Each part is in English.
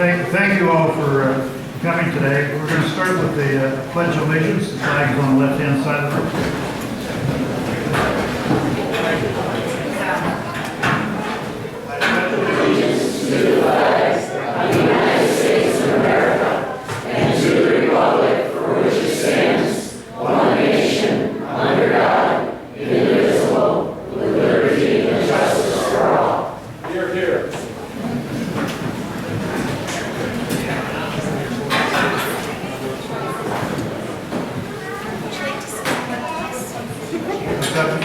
thank you all for coming today. We're going to start with the Pledge of Allegiance. The flag is on the left-hand side of the room.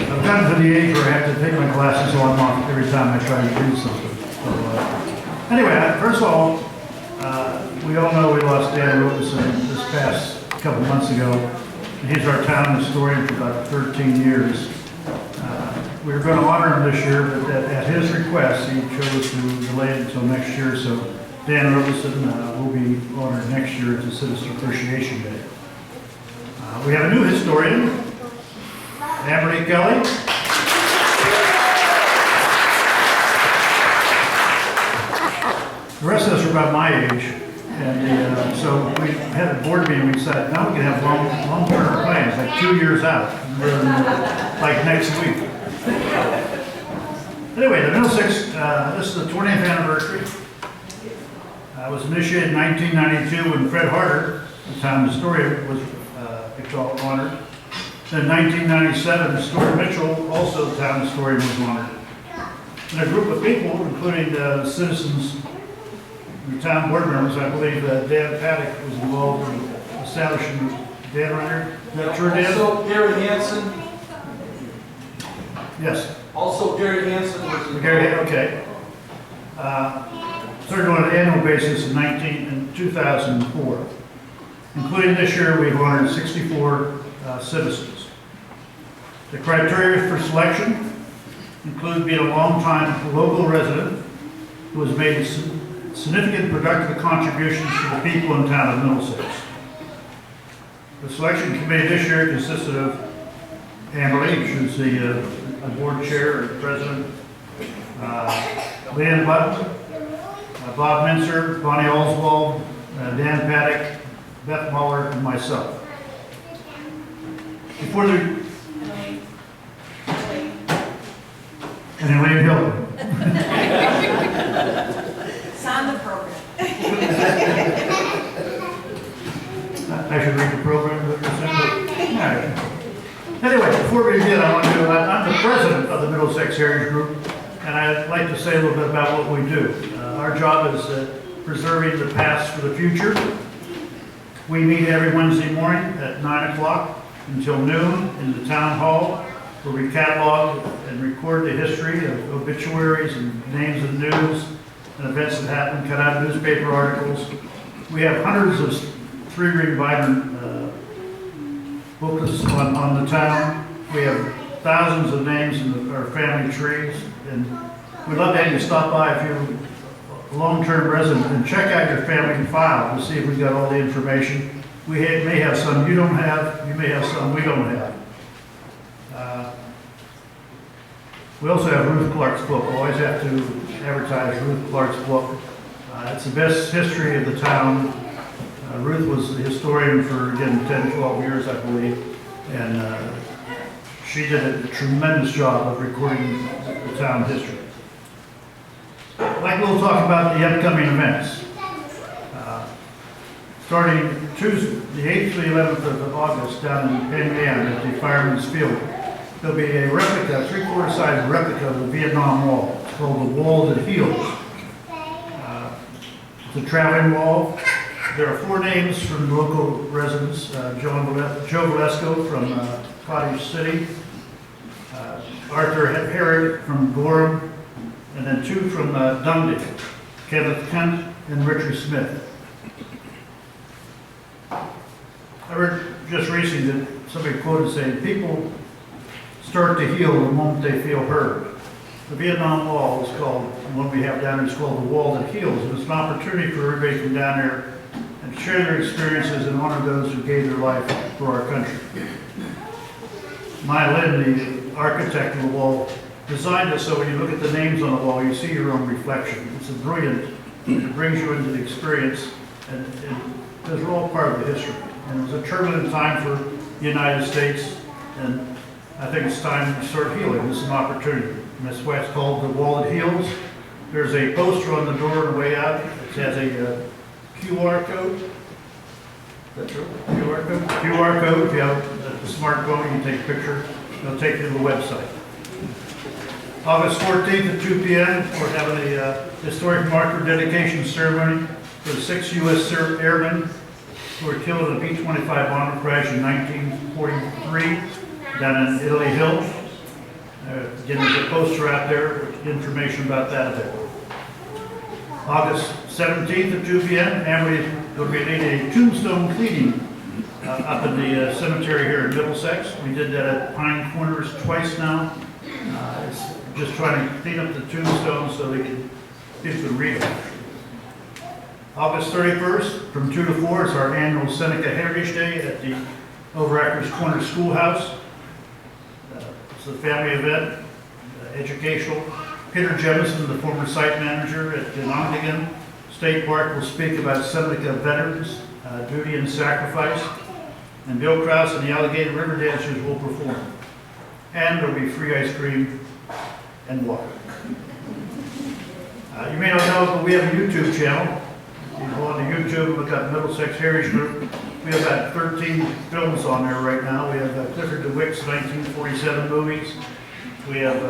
I've gotten to the age where I have to take my glasses on off every time I try to read something. So, anyway, first of all, we all know we lost Dan Robeson this past couple months ago. He's our town historian for about 13 years. We were going to honor him this year, but at his request, he chose to delay it until next year. So Dan Robeson will be honored next year as a Citizen Appreciation Day. We have a new historian, Amberly Kelly. The rest of us are about my age, and so we had a board meeting. We said, now we can have long-term plans, like 2 years out, like next week. Anyway, the Middlesex, this is the 20th anniversary. It was initiated in 1992 when Fred Harter, the town historian, was honored. In 1997, Stuart Mitchell, also the town historian, was honored. And a group of people, including the citizens, the town board members, I believe Dan Paddock was involved in establishing Dan Reiner. Is that true, Dan? Also, Gary Hansen. Yes. Also, Gary Hansen was involved. Gary, okay. Started on an annual basis in 2004. Including this year, we've honored 64 citizens. The criteria for selection include being a long-time local resident who has made significant productive contributions to the people in town of Middlesex. The selection committee this year consisted of Amberly, who's the board chair or president, Leanne Button, Bob Mincer, Bonnie Oswald, Dan Paddock, Beth Muller, and myself. Before the and Elaine Hilton. Sign the program. I should read the program that you're saying. All right. Anyway, before we begin, I'm the president of the Middlesex Heritage Group, and I'd like to say a little bit about what we do. Our job is preserving the past for the future. We meet every Wednesday morning at 9 o'clock until noon in the town hall, where we catalog and record the history of obituaries and names of news and events that happen, cut out newspaper articles. We have hundreds of three-ring vibrant booklets on the town. We have thousands of names in our family trees, and we'd love to have you stop by if you're a long-term resident and check out your family file to see if we've got all the information. We may have some you don't have, you may have some we don't have. We also have Ruth Clark's book. We always have to advertise Ruth Clark's book. It's the best history of the town. Ruth was the historian for, again, 10, 12 years, I believe, and she did a tremendous job of recording the town history. I'd like to talk about the upcoming events. Starting Tuesday, the 8th to the 11th of August, down in Penn at the Firemen's Field, there'll be a replica, a three-quarter size replica of the Vietnam Wall. It's called the Wall That Heals. It's a traveling wall. There are 4 names from local residents: Joe Valesco from Cottage City, Arthur Herod from Gorham, and then 2 from Dundee, Kenneth Kent and Richard Smith. I read just recently that somebody quoted saying, people start to heal the moment they feel heard. The Vietnam Wall is called, what we have down here is called the Wall That Heals, and it's an opportunity for everybody to come down there and share their experiences and honor those who gave their life for our country. Maya Lynn, the architect of the wall, designed it so when you look at the names on the wall, you see your own reflection. It's a brilliant It brings you into the experience, and those are all part of the history. And it was a turbulent time for the United States, and I think it's time to start healing. This is an opportunity. And that's why it's called The Wall That Heals. There's a poster on the door on the way out. It has a QR code. That's true. QR code. QR code. If you have a smartphone, you can take a picture. It'll take you to the website. August 14th at 2 p.m., we're having a historic marker dedication ceremony for the 6 U.S. Airmen who were killed in a B-25 bomber crash in 1943 down in Italy Hill. Again, there's a poster out there with information about that event. August 17th at 2 p.m., and we'll be leading a tombstone cleaning up in the cemetery here in Middlesex. We did that at Pine Corners twice now. It's just trying to clean up the tombstones so people can read them. August 31st, from 2 to 4, is our annual Seneca Heritage Day at the Overacres Corner Schoolhouse. It's a family event, educational. Peter Jemison, the former site manager at Ontigan State Park, will speak about Seneca veterans, duty and sacrifice. And Bill Krause and the Alligator River Dancers will perform. And there will be free ice cream and water. You may not know, but we have a YouTube channel. You can go on to YouTube and look up Middlesex Heritage Group. We have about 13 films on there right now. We have Clifford DeWitt's 1947 movies. We have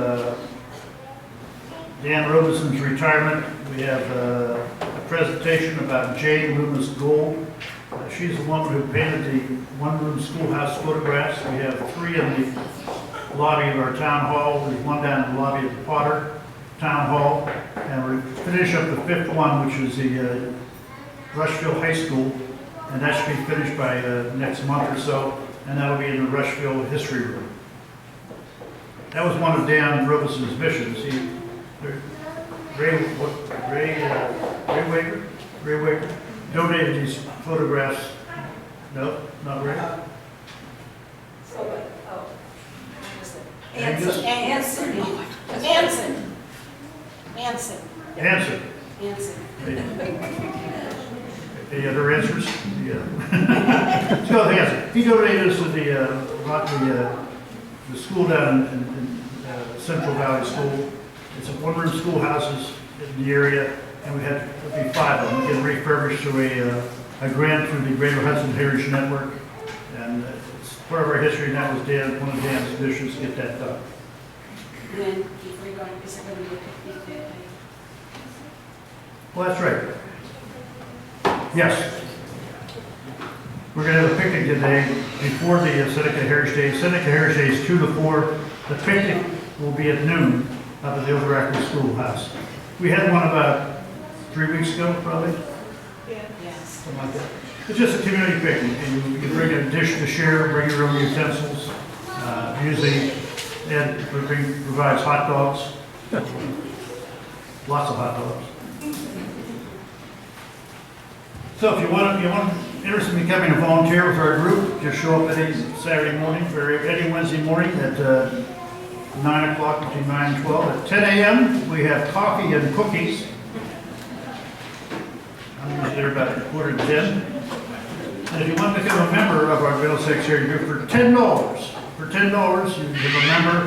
Dan Robison's retirement. We have a presentation about Jane Loomis Gold. She's the woman who painted the one-room schoolhouse photographs. We have 3 in the lobby of our town hall. There's 1 down in the lobby of the Potter Town Hall. And we're finish up the 5th one, which is the Rushville High School. And that should be finished by next month or so. And that'll be in the Rushville History Room. That was one of Dan Robison's missions. Ray Waker donated these photographs. No, not Ray. Anson. Any other answers? Yeah. Let's go with Anson. He donated us to the school down in Central Valley School. It's a one-room schoolhouses in the area, and we had to be 5 of them. We get refurbished through a grant through the Greater Hudson Heritage Network, and it's part of our history. And that was one of Dan's missions to get that done. Then, before you go on, is there going to be a picnic that day? Well, that's right. Yes. We're going to have a picnic today before the Seneca Heritage Day. Seneca Heritage Day is 2 to 4. The picnic will be at noon up at the Overacres Schoolhouse. We had one about 3 weeks ago, probably. Yes. Something like that. It's just a community picnic, and you can bring a dish to share, bring your own utensils. Usually, Ed provides hot dogs. Lots of hot dogs. So if you're interested in becoming a volunteer with our group, just show up any Saturday morning or any Wednesday morning at 9 o'clock, between 9 and 12. At 10 a.m., we have coffee and cookies. I'm usually there about 9:45. And if you want to become a member of our Middlesex Heritage Group for $10, you become a member,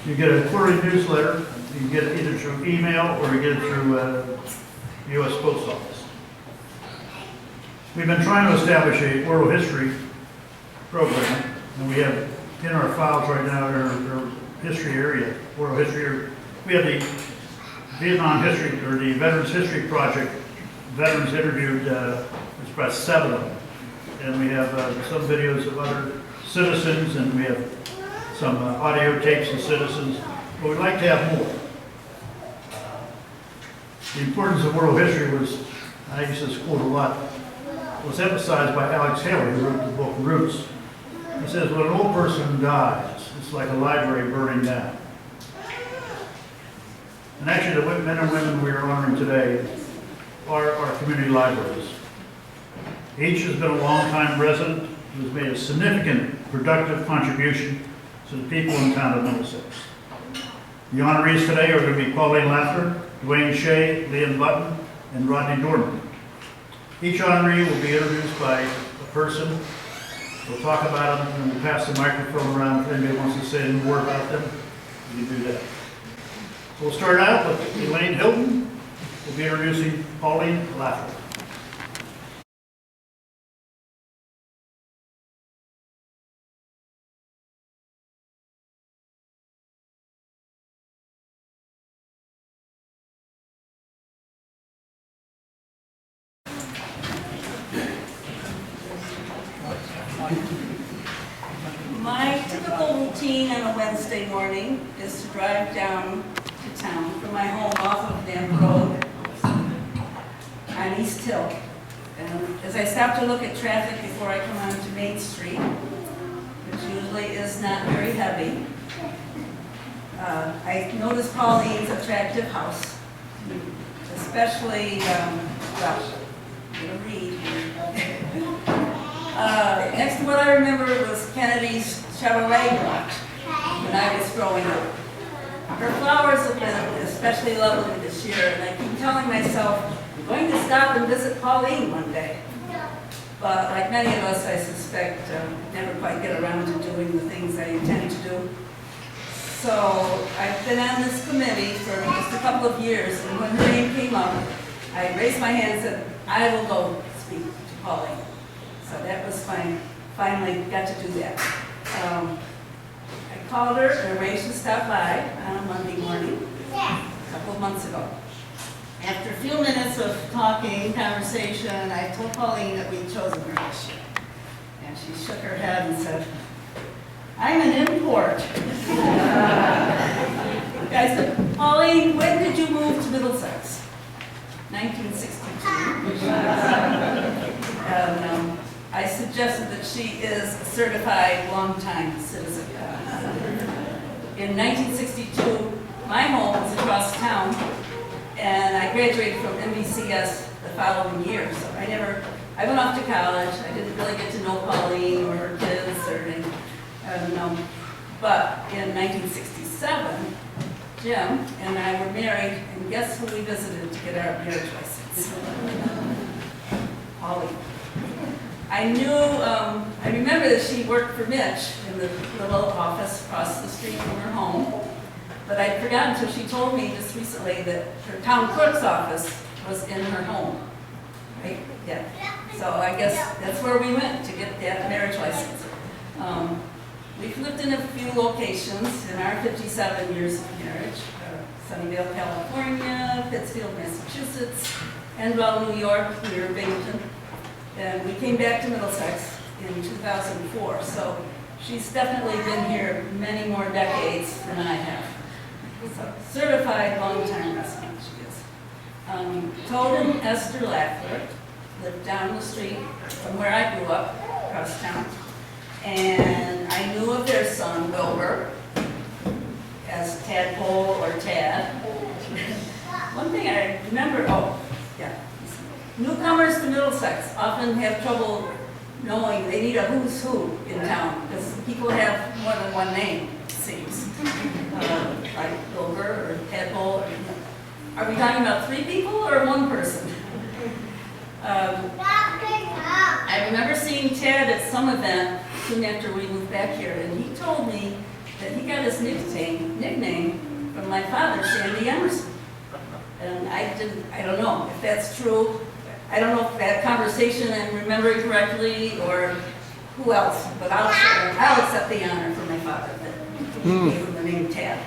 you get a quarterly newsletter. You can get it either through email or you get it through U.S. Post Office. We've been trying to establish a oral history program, and we have in our files right now in our history area, oral history. We have the Vietnam history, or the Veterans History Project. Veterans interviewed, it's about 7 of them. And we have some videos of other citizens, and we have some audio tapes of citizens, but we'd like to have more. The importance of oral history was, I use this quote a lot, was emphasized by Alex Haley, who wrote the book Roots. He says, when an old person dies, it's like a library burning down. And actually, the men and women we are honoring today are our community libraries. Each has been a long-time resident who has made a significant, productive contribution to the people in the town of Middlesex. The honorees today are going to be Pauline Lafler, Duane Shay, Liam Button, and Rodney Dorman. Each honoree will be introduced by a person. We'll talk about them, and we'll pass the microphone around if anybody wants to say any more about them. You can do that. So we'll start out with Elaine Hilton. We'll be introducing Pauline Lafler. My typical routine on a Wednesday morning is to drive down to town from my home off of Dam Road on East Hill. And as I stop to look at traffic before I come onto Main Street, which usually is not very heavy, I notice Pauline's attractive house, especially, well, I'm going to read here. Next to what I remember was Kennedy's Chevrolet garage when I was growing up. Her flowers have been especially lovely this year, and I keep telling myself, I'm going to stop and visit Pauline one day. But like many of us, I suspect, never quite get around to doing the things I intend to do. So I've been on this committee for just a couple of years, and when her name came up, I raised my hand and said, I will go speak to Pauline. So that was fine. Finally got to do that. I called her and arranged to stop by on a Monday morning a couple of months ago. After a few minutes of talking, conversation, I told Pauline that we'd chosen her this year. And she shook her head and said, I'm an import. I said, Pauline, when did you move to Middlesex? 1962. And I suggested that she is a certified long-time citizen. In 1962, my home was across town, and I graduated from MBCS the following year. So I went off to college. I didn't really get to know Pauline or her kids or anything. But in 1967, Jim and I were married, and guess who we visited to get our marriage license? Pauline. I remember that she worked for Mitch in the little office across the street from her home, but I'd forgotten until she told me just recently that her town clerk's office was in her home, right? Yeah. So I guess that's where we went to get that marriage license. We've lived in a few locations in our 57 years of marriage. Sunnyvale, California, Pittsfield, Massachusetts, Enwell, New York, near Binghamton. And we came back to Middlesex in 2004, so she's definitely been here many more decades than I have. So, certified long-time resident she is. Toad and Esther Lafler lived down the street from where I grew up, across town. And I knew of their son, Wilbur, as Tadpole or Tad. One thing I remember, newcomers to Middlesex often have trouble knowing they need a who's who in town because people have more than one name, it seems. Like Wilbur or Tadpole. Are we talking about three people or one person? I remember seeing Tad at some event soon after we moved back here, and he told me that he got his nickname from my father, Sandy Emerson. And I don't know if that's true. I don't know if that conversation I'm remembering correctly or who else, but I'll accept the honor from my father that he gave him the name Tad.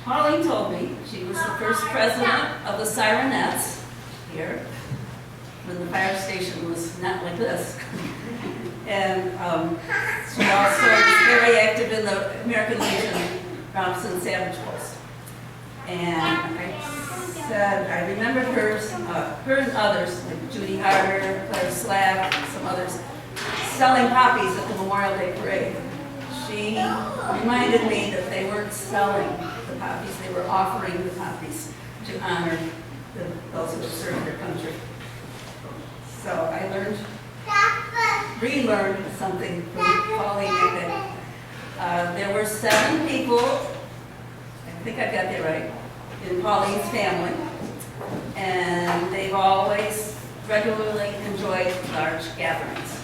Pauline told me she was the first president of the Sirenettes here when the fire station was not like this. And she also was very active in the American Legion Robinson Savage Post. And I remembered her and others, like Judy Harter, Claire Slack, some others, selling poppies at the Memorial Day Parade. She reminded me that they weren't selling the poppies, they were offering the poppies to honor those who have served their country. So I relearned something from Pauline that there were 7 people, I think I got that right, in Pauline's family, and they've always regularly enjoyed large gatherings.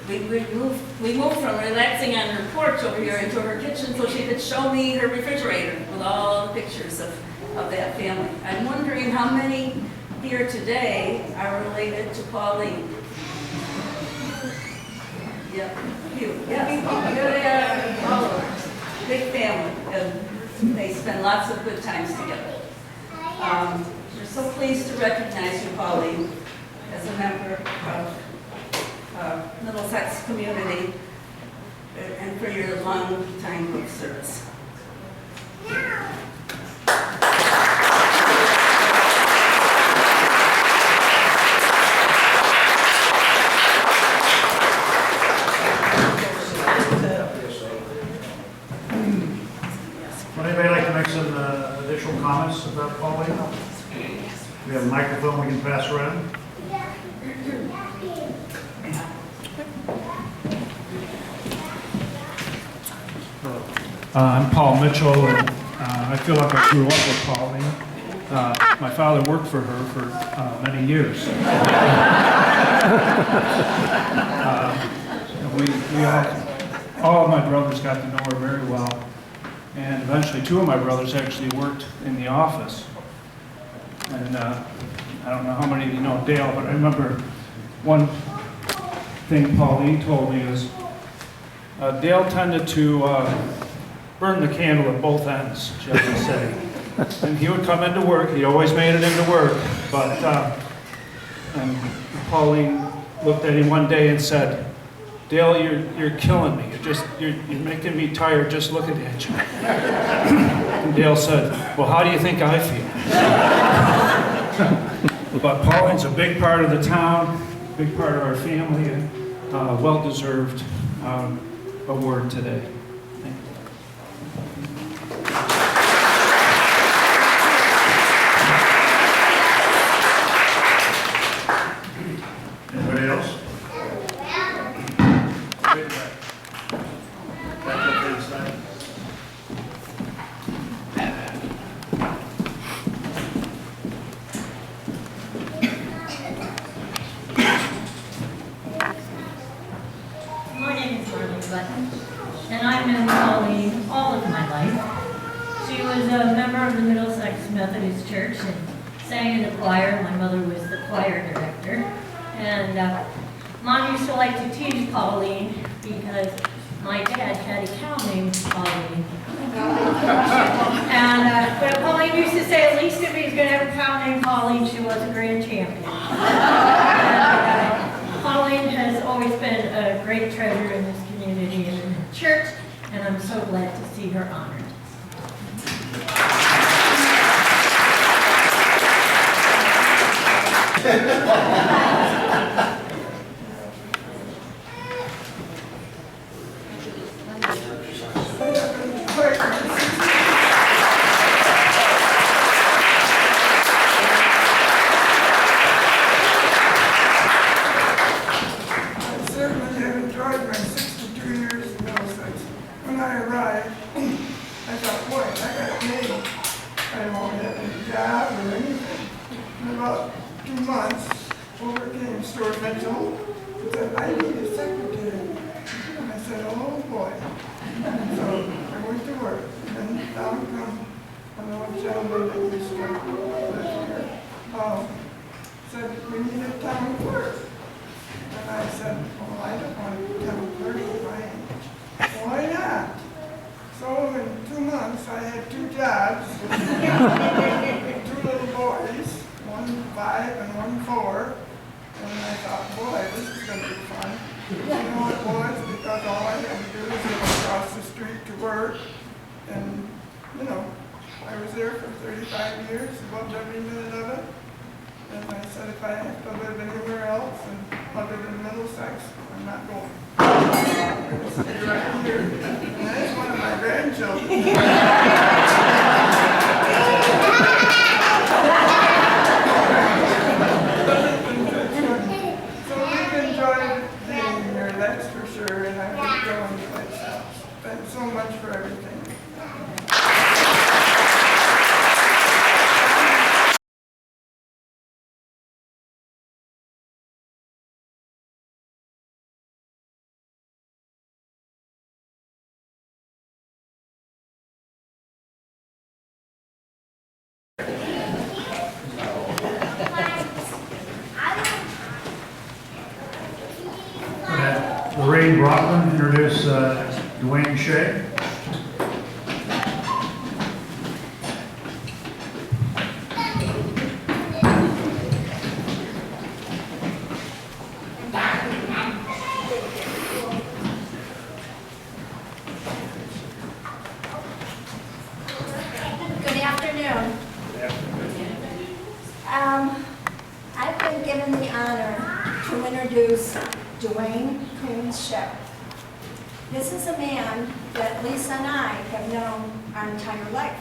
We moved from relaxing on her porch over here into her kitchen so she could show me her refrigerator with all the pictures of that family. I'm wondering how many here today are related to Pauline. Yep, a few. Yes, here they are, all over. Big family, and they spend lots of good times together. We're so pleased to recognize you, Pauline, as a member of Middlesex community and for your long time of service. Would anybody like to make some additional comments about Pauline? We have a microphone we can pass around. I'm Paul Mitchell, and I feel like I grew up with Pauline. My father worked for her for many years. All of my brothers got to know her very well, and eventually 2 of my brothers actually worked in the office. And I don't know how many of you know Dale, but I remember one thing Pauline told me is Dale tended to burn the candle at both ends, shall we say. And he would come into work, he always made it into work, but and Pauline looked at him one day and said, "Dale, you're killing me. You're making me tired just looking at you." And Dale said, "Well, how do you think I feel?" But Pauline's a big part of the town, big part of our family, and well-deserved award today. Thank you. Anybody else? My name is Marlene Button, and I've known Pauline all of my life. She was a member of the Middlesex Methodist Church and sang in the choir. My mother was the choir director. And Mom used to like to tease Pauline because my dad had a cow named Pauline. And but Pauline used to say, at least if he's going to have a cow named Pauline, she was a grand champion. And, Pauline has always been a great treasure in this community and in the church, and I'm so glad to see her honored. Lorraine Rockland introduce Duane Shay. Good afternoon. I've been given the honor to introduce Duane Shay. This is a man that Lisa and I have known our entire life.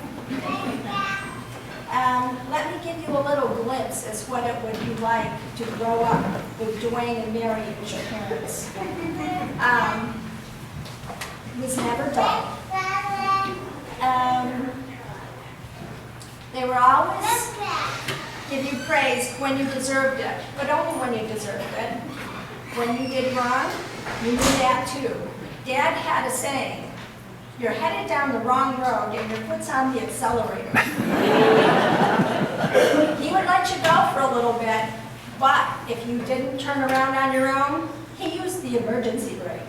Let me give you a little glimpse as what it would be like to grow up with Duane and Mary as your parents. He was never dull. They were always give you praise when you deserved it, but only when you deserved it. When you did wrong, you knew that too. Dad had a saying, you're headed down the wrong road and your foot's on the accelerator. He would let you go for a little bit, but if you didn't turn around on your own, he used the emergency brake.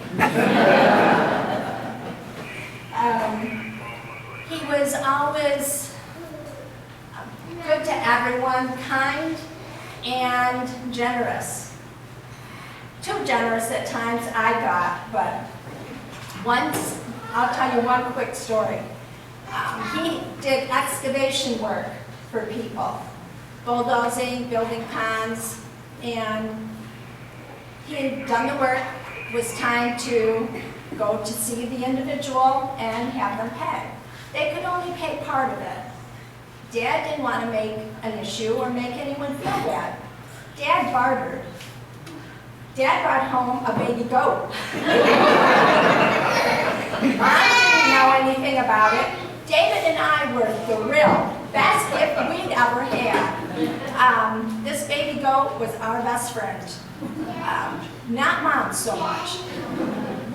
He was always good to everyone, kind and generous. Too generous at times I got, but once, I'll tell you one quick story. He did excavation work for people, bulldozing, building ponds, and he had done the work. It was time to go to see the individual and have them pay. They could only pay part of it. Dad didn't want to make an issue or make anyone feel bad. Dad bartered. Dad brought home a baby goat. Mom didn't know anything about it. David and I were thrilled. Best gift we'd ever had. This baby goat was our best friend. Not Mom so much.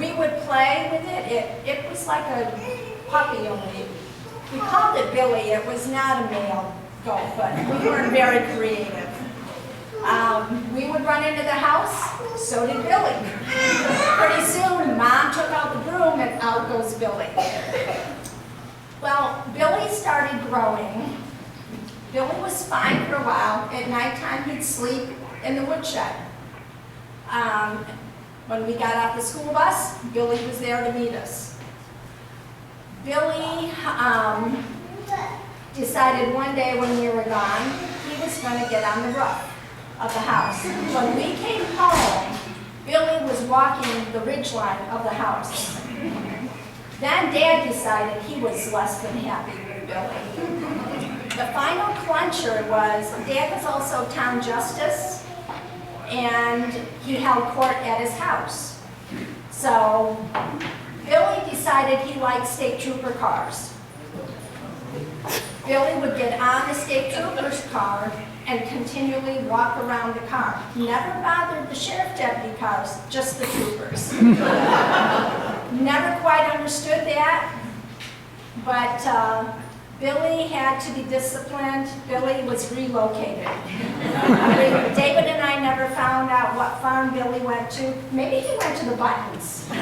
We would play with it. It was like a puppy only. We called it Billy. It was not a male goat, but we were very creative. We would run into the house, so did Billy. Pretty soon, Mom took out the broom and out goes Billy. Well, Billy started growing. Billy was fine for a while. At nighttime, he'd sleep in the woodshed. When we got off the school bus, Billy was there to meet us. Billy decided one day when we were gone, he was going to get on the roof of the house. When we came home, Billy was walking the ridgeline of the house. Then Dad decided he was less than happy with Billy. The final clincher was, Dad was also town justice, and he held court at his house. So Billy decided he liked state trooper cars. Billy would get on the state trooper's car and continually walk around the car. Never bothered the sheriff deputy cars, just the troopers. Never quite understood that, but Billy had to be disciplined. Billy was relocated. David and I never found out what farm Billy went to. Maybe he went to the Buttons. I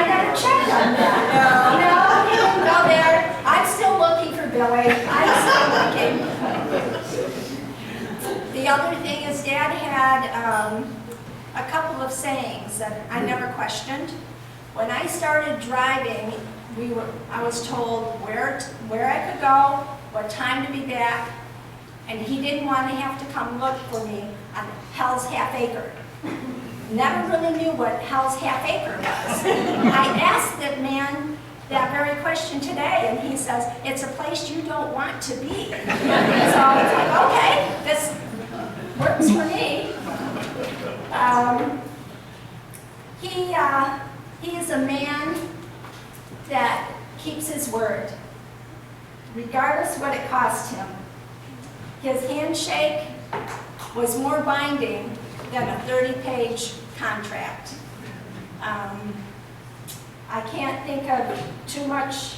never checked on that. No, he didn't go there. I'm still looking for Billy. I'm still looking. The other thing is Dad had a couple of sayings that I never questioned. When I started driving, I was told where I could go, what time to be back, and he didn't want to have to come look for me on Hell's Half Acre. Never really knew what Hell's Half Acre was. I asked that man that very question today, and he says, it's a place you don't want to be. So I was like, okay, this works for me. He is a man that keeps his word, regardless what it cost him. His handshake was more binding than a 30-page contract. I can't think of too much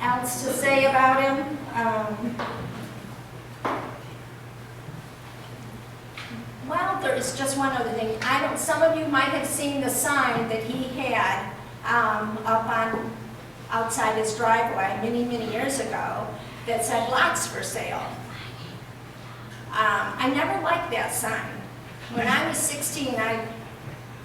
else to say about him. Well, there is just one other thing. Some of you might have seen the sign that he had outside his driveway many, many years ago that said lots for sale. I never liked that sign. When I was 16, I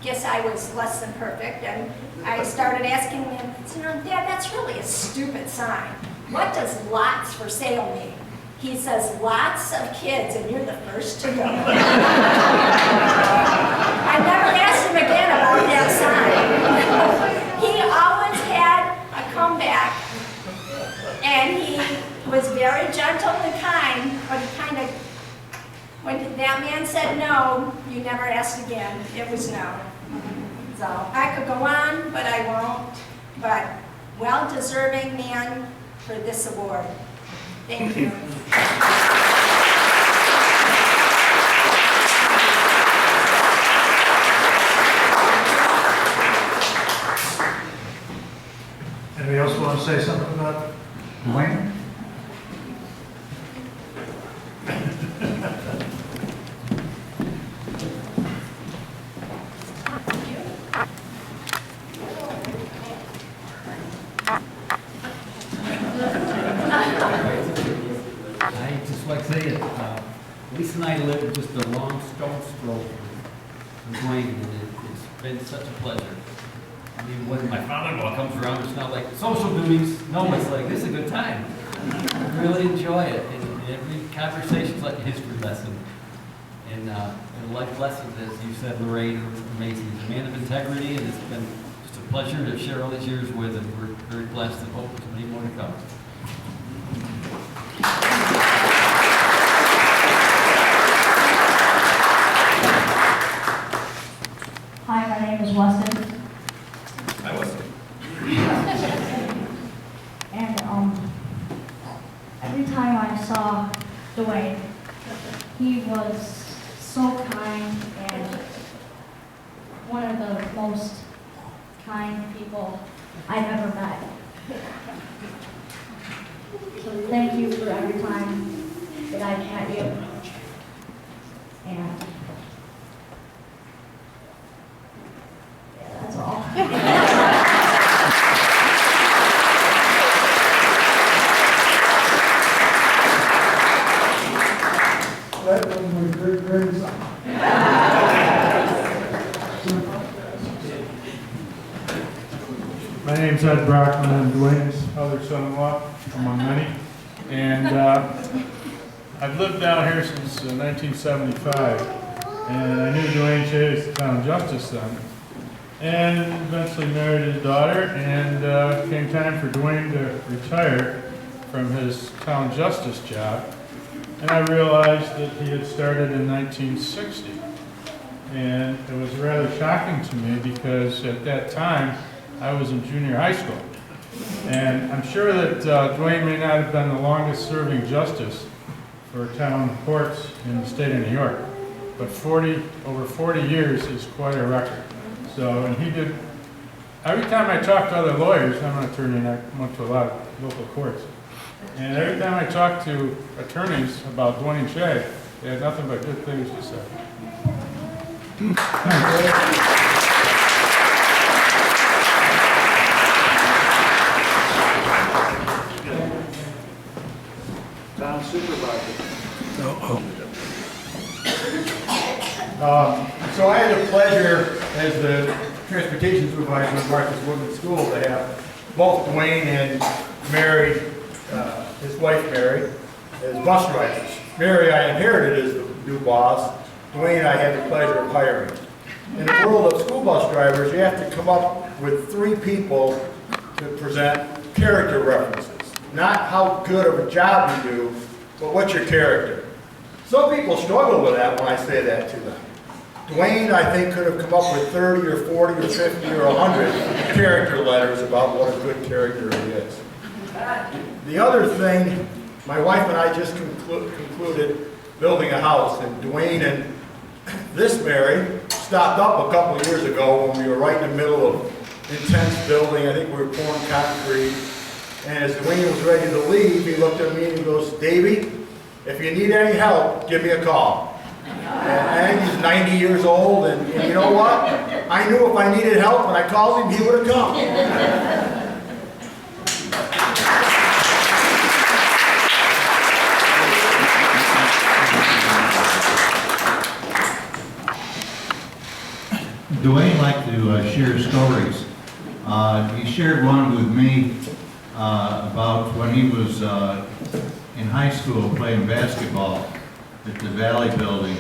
guess I was less than perfect, and I started asking him, Dad, that's really a stupid sign. What does lots for sale mean? He says, lots of kids, and you're the first to go. I never asked him again about that sign. He always had a comeback, and he was very gentle and kind, but he kind of, when that man said no, you never asked again. It was no. So I could go on, but I won't. But well-deserving man for this award. Thank you. Anybody else want to say something about Duane? I just like to say it. Lisa and I live just a long stone's throw from Duane, and it's been such a pleasure. I mean, when my father-in-law comes around, it's not like social duties. No, it's like, this is a good time. I really enjoy it. And every conversation's like a history lesson. And life lessons, as you said, Lorraine, are amazing. He's a man of integrity, and it's been just a pleasure to share all these years with him. We're very blessed and hope there's many more to come. Hi, my name is Weston. Hi, Weston. And every time I saw Duane, he was so kind and one of the most kind people I've ever met. So thank you for every time that I've met you. And yeah, that's all. That was my great grandson. My name's Ed Brockman. I'm Duane's other son-in-law, among many. And I've lived down here since 1975. And I knew Duane Shay as the town justice then. And eventually married his daughter, and came time for Duane to retire from his town justice job. And I realized that he had started in 1960. And it was rather shocking to me because at that time, I was in junior high school. And I'm sure that Duane may not have been the longest serving justice for town courts in the state of New York, but over 40 years is quite a record. So, and he did, every time I talk to other lawyers, I'm an attorney and I went to a lot of local courts, and every time I talk to attorneys about Duane Shay, they had nothing but good things to say. Town supervisor. So I had the pleasure as the transportation supervisor at Martha's Women's School to have both Duane and Mary, his wife Mary, as bus drivers. Mary I inherited as the new boss. Duane I had the pleasure of hiring. In the world of school bus drivers, you have to come up with 3 people to present character references. Not how good of a job you do, but what's your character. Some people struggle with that when I say that to them. Duane, I think, could have come up with 30 or 40 or 50 or 100 character letters about what a good character he is. The other thing, my wife and I just concluded building a house, and Duane and this Mary stopped up a couple of years ago when we were right in the middle of intense building. I think we were pouring concrete. And as Duane was ready to leave, he looked at me and he goes, "Davey, if you need any help, give me a call." And he's 90 years old, and you know what? I knew if I needed help, when I called him, he would have come. Duane liked to share stories. He shared one with me about when he was in high school playing basketball at the Valley Building.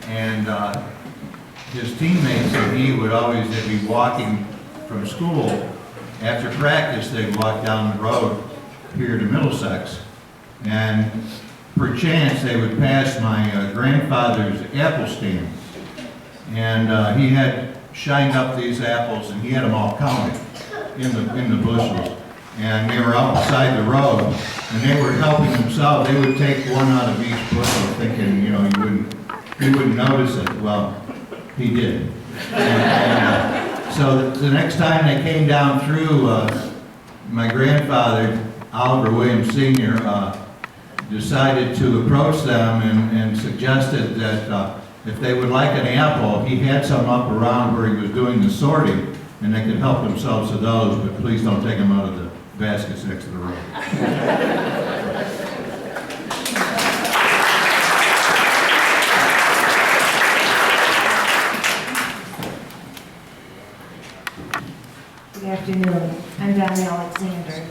And his teammates and he would always be walking from school. After practice, they'd walk down the road here to Middlesex. And perchance, they would pass my grandfather's apple stand. And he had shined up these apples, and he had them all counted in the bushels. And they were outside the road, and they were helping themselves. They would take one out of each bushel, thinking, you know, he wouldn't notice it. Well, he did. And so the next time they came down through, my grandfather, Oliver Williams Sr., decided to approach them and suggested that if they would like an apple, he had some up around where he was doing the sorting, and they could help themselves to those, but please don't take them out of the baskets next to the road. Good afternoon. I'm Donnie Alexander.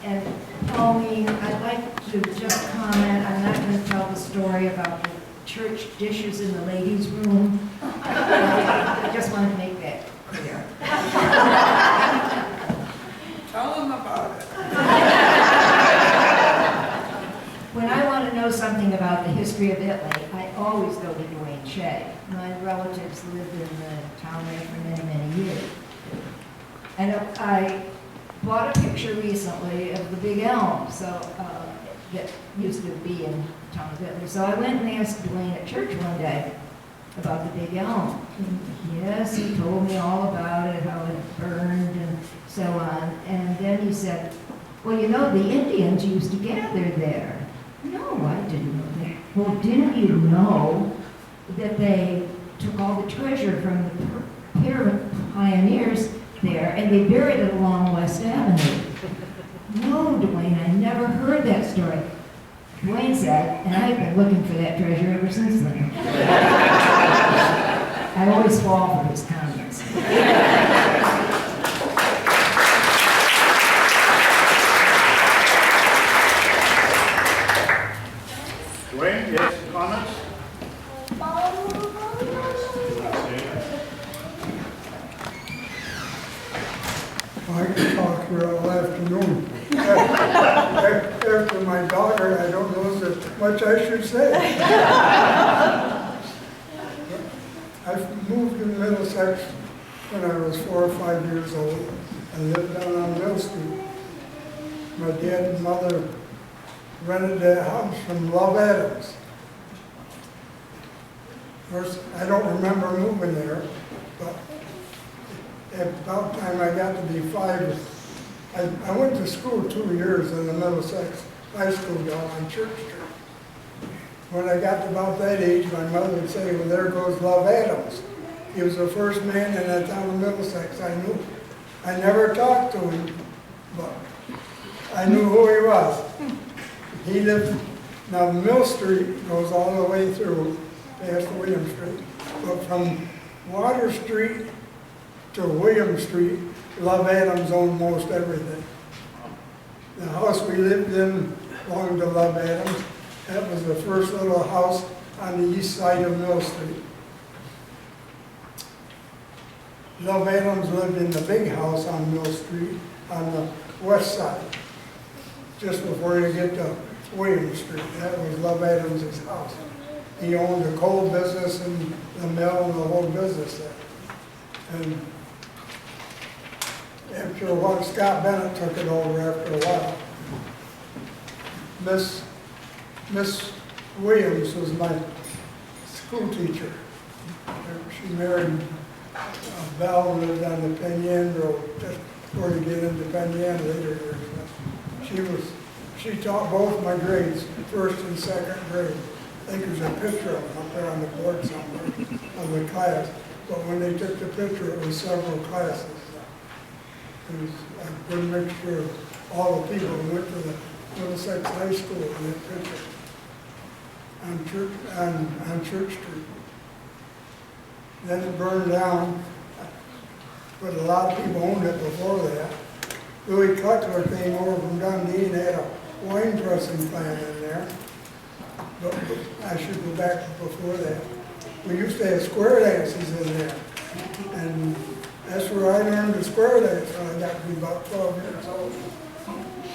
And Pauline, I'd like to just comment. I'm not going to tell the story about the church dishes in the ladies' room. I just want to make that clear. Tell them about it. When I want to know something about the history of Italy, I always go to Duane Shay. My relatives lived in the town there for many, many years. And I bought a picture recently of the big elm that used to be in the town of Italy. So I went and asked Duane at church one day about the big elm. And yes, he told me all about it, how it burned and so on. And then he said, well, you know, the Indians used to gather there. No, I didn't know that. Well, didn't you know that they took all the treasure from the pioneers there and they buried it along West Avenue? No, Duane, I never heard that story. Duane said, and I've been looking for that treasure ever since then. I always fall for his comments. Duane, yes, comments? I could talk here all afternoon. After my daughter, I don't know that much I should say. I moved to Middlesex when I was 4 or 5 years old. I lived down on Mill Street. My dad and mother rented that house from Love Adams. Of course, I don't remember moving there, but at about the time I got to be 5, I went to school 2 years in the Middlesex High School down on Church Street. When I got to about that age, my mother would say, well, there goes Love Adams. He was the first man in that town of Middlesex I knew. I never talked to him, but I knew who he was. He lived, now Mill Street goes all the way through past William Street, but from Water Street to William Street, Love Adams owned most everything. The house we lived in belonged to Love Adams. That was the first little house on the east side of Mill Street. Love Adams lived in the big house on Mill Street on the west side, just before you get to William Street. That was Love Adams' house. He owned the coal business and the mill and the whole business there. And after a while, Scott Bennett took it over after a while. Miss Williams was my school teacher. She married Bell and lived on the Penn Yan Road, just before you get into Penn Yan later years. She taught both my grades, first and second grade. think there's a picture of him up there on the board somewhere of the class. But when they took the picture, it was several classes. It was a good mixture of all the people who went to the Middlesex High School in that picture on Church Street. Then it burned down, but a lot of people owned it before that. Louis Cutler came over from Dundee and had a wine pressing plant in there. But I should go back before that. We used to have square dances in there. And that's where I learned the square dance when I got to be about 12 years old.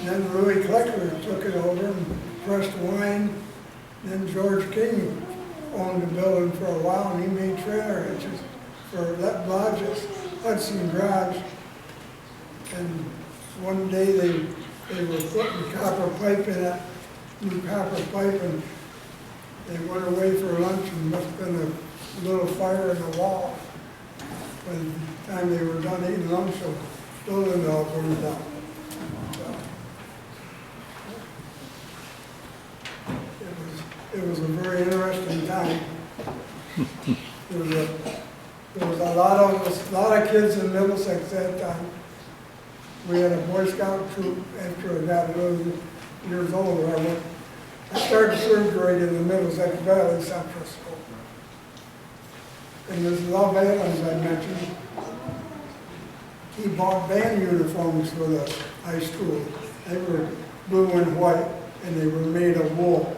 And then Louis Cutler took it over and pressed wine. Then George King owned the building for a while, and he made trailer hitches for let lodges, Hudson Garage. And one day they were putting copper pipe in it, new copper pipe, and they went away for lunch, and must have been a little fire in the wall. By the time they were done eating lunch, the building all burned down. It was a very interesting time. There was a lot of kids in Middlesex that time. We had a Boy Scout troop after I got a little years older. I started third grade in the Middlesex Valley Central School. And this Love Adams I mentioned, he bought band uniforms for the high school. They were blue and white, and they were made of wool.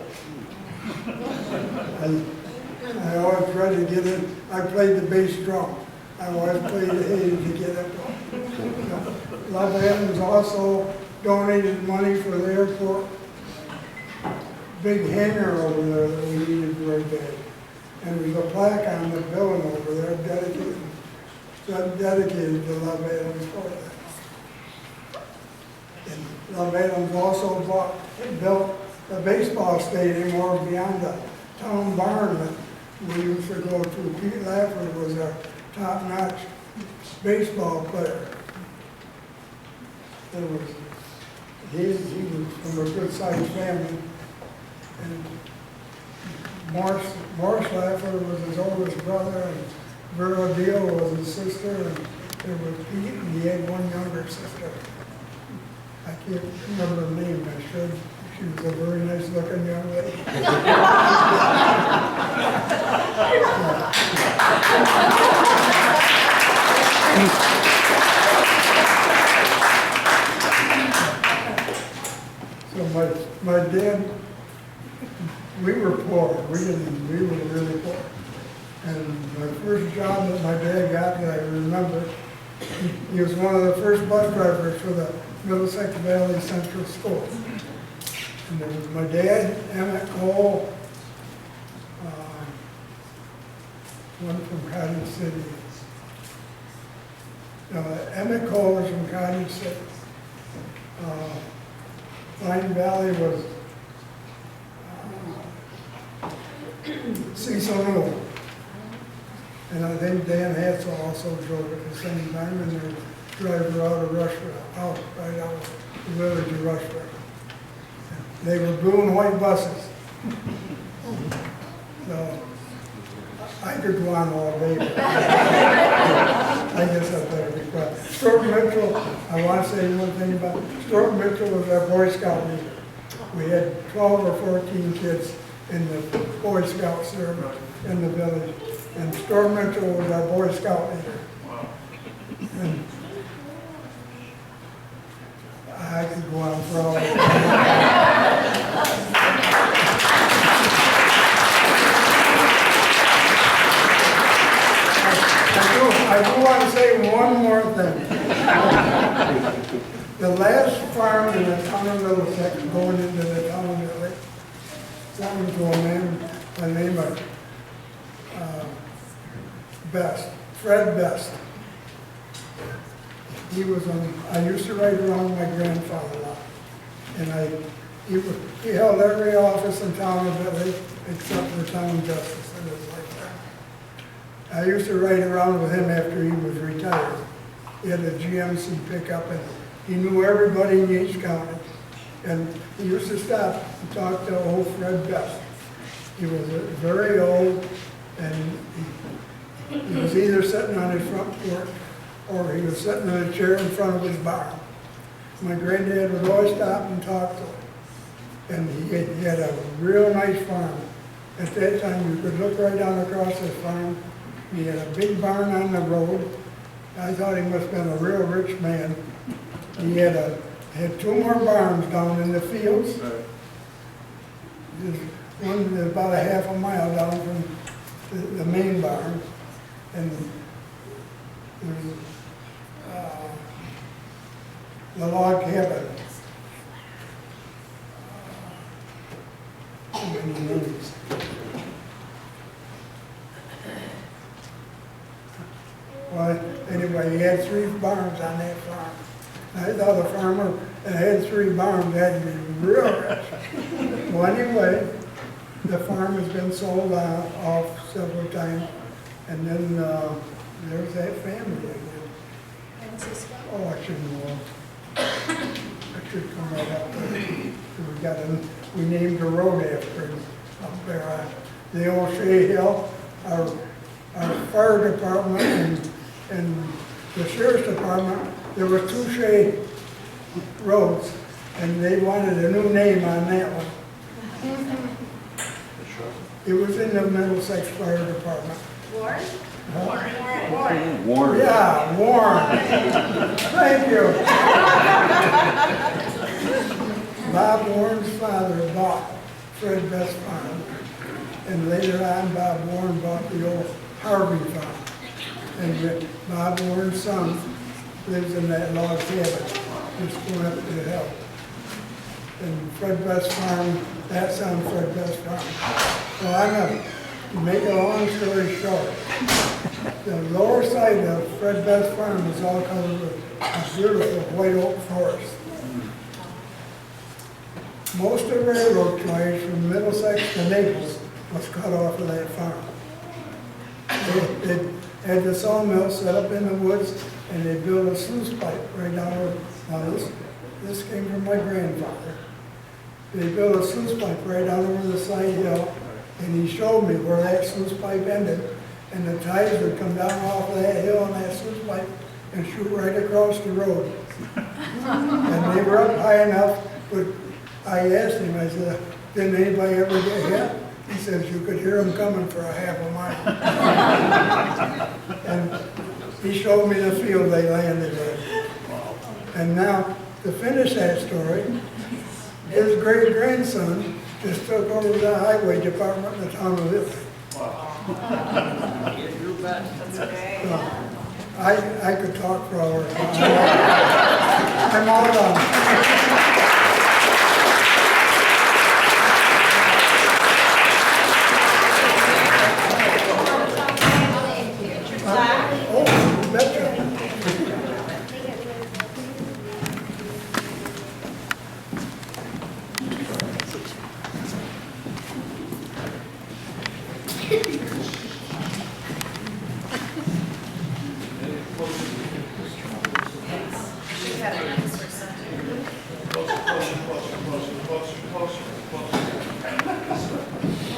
I always tried to get in. I played the bass drum. I always played the hay to get it. Love Adams also donated money for the airport. Big hangar over there that we needed very bad. And there's a plaque on the building over there dedicated to Love Adams for that. And Love Adams also built a baseball stadium over beyond the town barn that we used to go to. Pete Lafler was our top-notch baseball player. He was from a good-sized family. And Morris Lafler was his oldest brother, and Vera Deal was his sister, and there was Pete, and he had one younger sister. I can't remember her name, I should. She was a very nice looking young lady. So my dad, we were poor. We were really poor. And my first job that my dad got that I remember, he was one of the first bus drivers for the Middlesex Valley Central School. And there was my dad, Emmett Cole, one from Cottage City. Emmett Cole was from Cottage City. Pine Valley was Cecil Road. And I think Dan Hatzel also drove at the same time, and their driver out of Rushville, right out of the village of Rushville. They were blue and white buses. So I could go on all day. But I guess I better be quiet. Stuart Mitchell, I want to say one thing about Stuart Mitchell was our Boy Scout leader. We had 12 or 14 kids in the Boy Scout service in the village. And Stuart Mitchell was our Boy Scout leader. And I could go on for all day. I do want to say one more thing. The last farm in the town of Middlesex, going into the town of Middlesex, belonged to a man by the name of Best, Fred Best. He was I used to ride around with my grandfather a lot. And he held every office in town of Middlesex except for town justice. It was like that. I used to ride around with him after he was retired. He had a GMC pickup, and he knew everybody in each county. And he used to stop and talk to old Fred Best. He was very old, and he was either sitting on his front porch or he was sitting in a chair in front of his barn. My granddad would always stop and talk to him. And he had a real nice farm. At that time, you could look right down across his farm. He had a big barn on the road. I thought he must have been a real rich man. He had two more barns down in the fields. There's one about a half a mile down from the main barn. And there's the log cabin. Many names. Well, anyway, he had 3 barns on that farm. I thought a farmer that had 3 barns had to be real rich. Well, anyway, the farm has been sold off several times, and then there's that family again. Oh, I shouldn't know. I should come right up there. We named a road after him up there on the old Shay Hill. Our fire department and the sheriff's department, there were 2 Shay roads, and they wanted a new name on that one. It was in the Middlesex Fire Department. Warren? Warren. Yeah, Warren. Thank you. Bob Warren's father bought Fred Best Farm, and later on Bob Warren bought the old Harvey farm. And Bob Warren's son lives in that log cabin, just going up to the hill. And Fred Best Farm, that's on Fred Best Farm. Well, I'm going to make a long story short. The lower side of Fred Best Farm is all covered with a beautiful white oak forest. Most of the railroad ties from Middlesex to Naples was cut off of that farm. They had the sawmill set up in the woods, and they built a sluice pipe right down there. Now this came from my grandfather. They built a sluice pipe right down over the side hill, and he showed me where that sluice pipe ended, and the ties would come down off of that hill on that sluice pipe and shoot right across the road. And they were up high enough, but I asked him, I said, didn't anybody ever get hit? He says, you could hear them coming for a half a mile. And he showed me the field they landed in. And now, to finish that story, his great-grandson just took over the highway department in the town of Italy. I could talk for hours. I'm all done. Oh, betcha.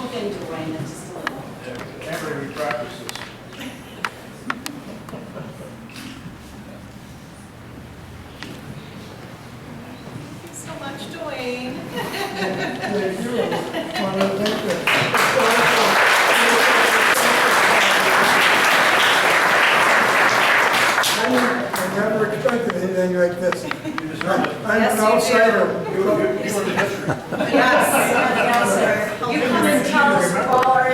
Okay, Duane, that's just a little. Every practices. Thanks so much, Duane. Thank you. Well, thank you. I never expected anything like this. I'm an outsider. Yes, yes, sir. You come and tell us all our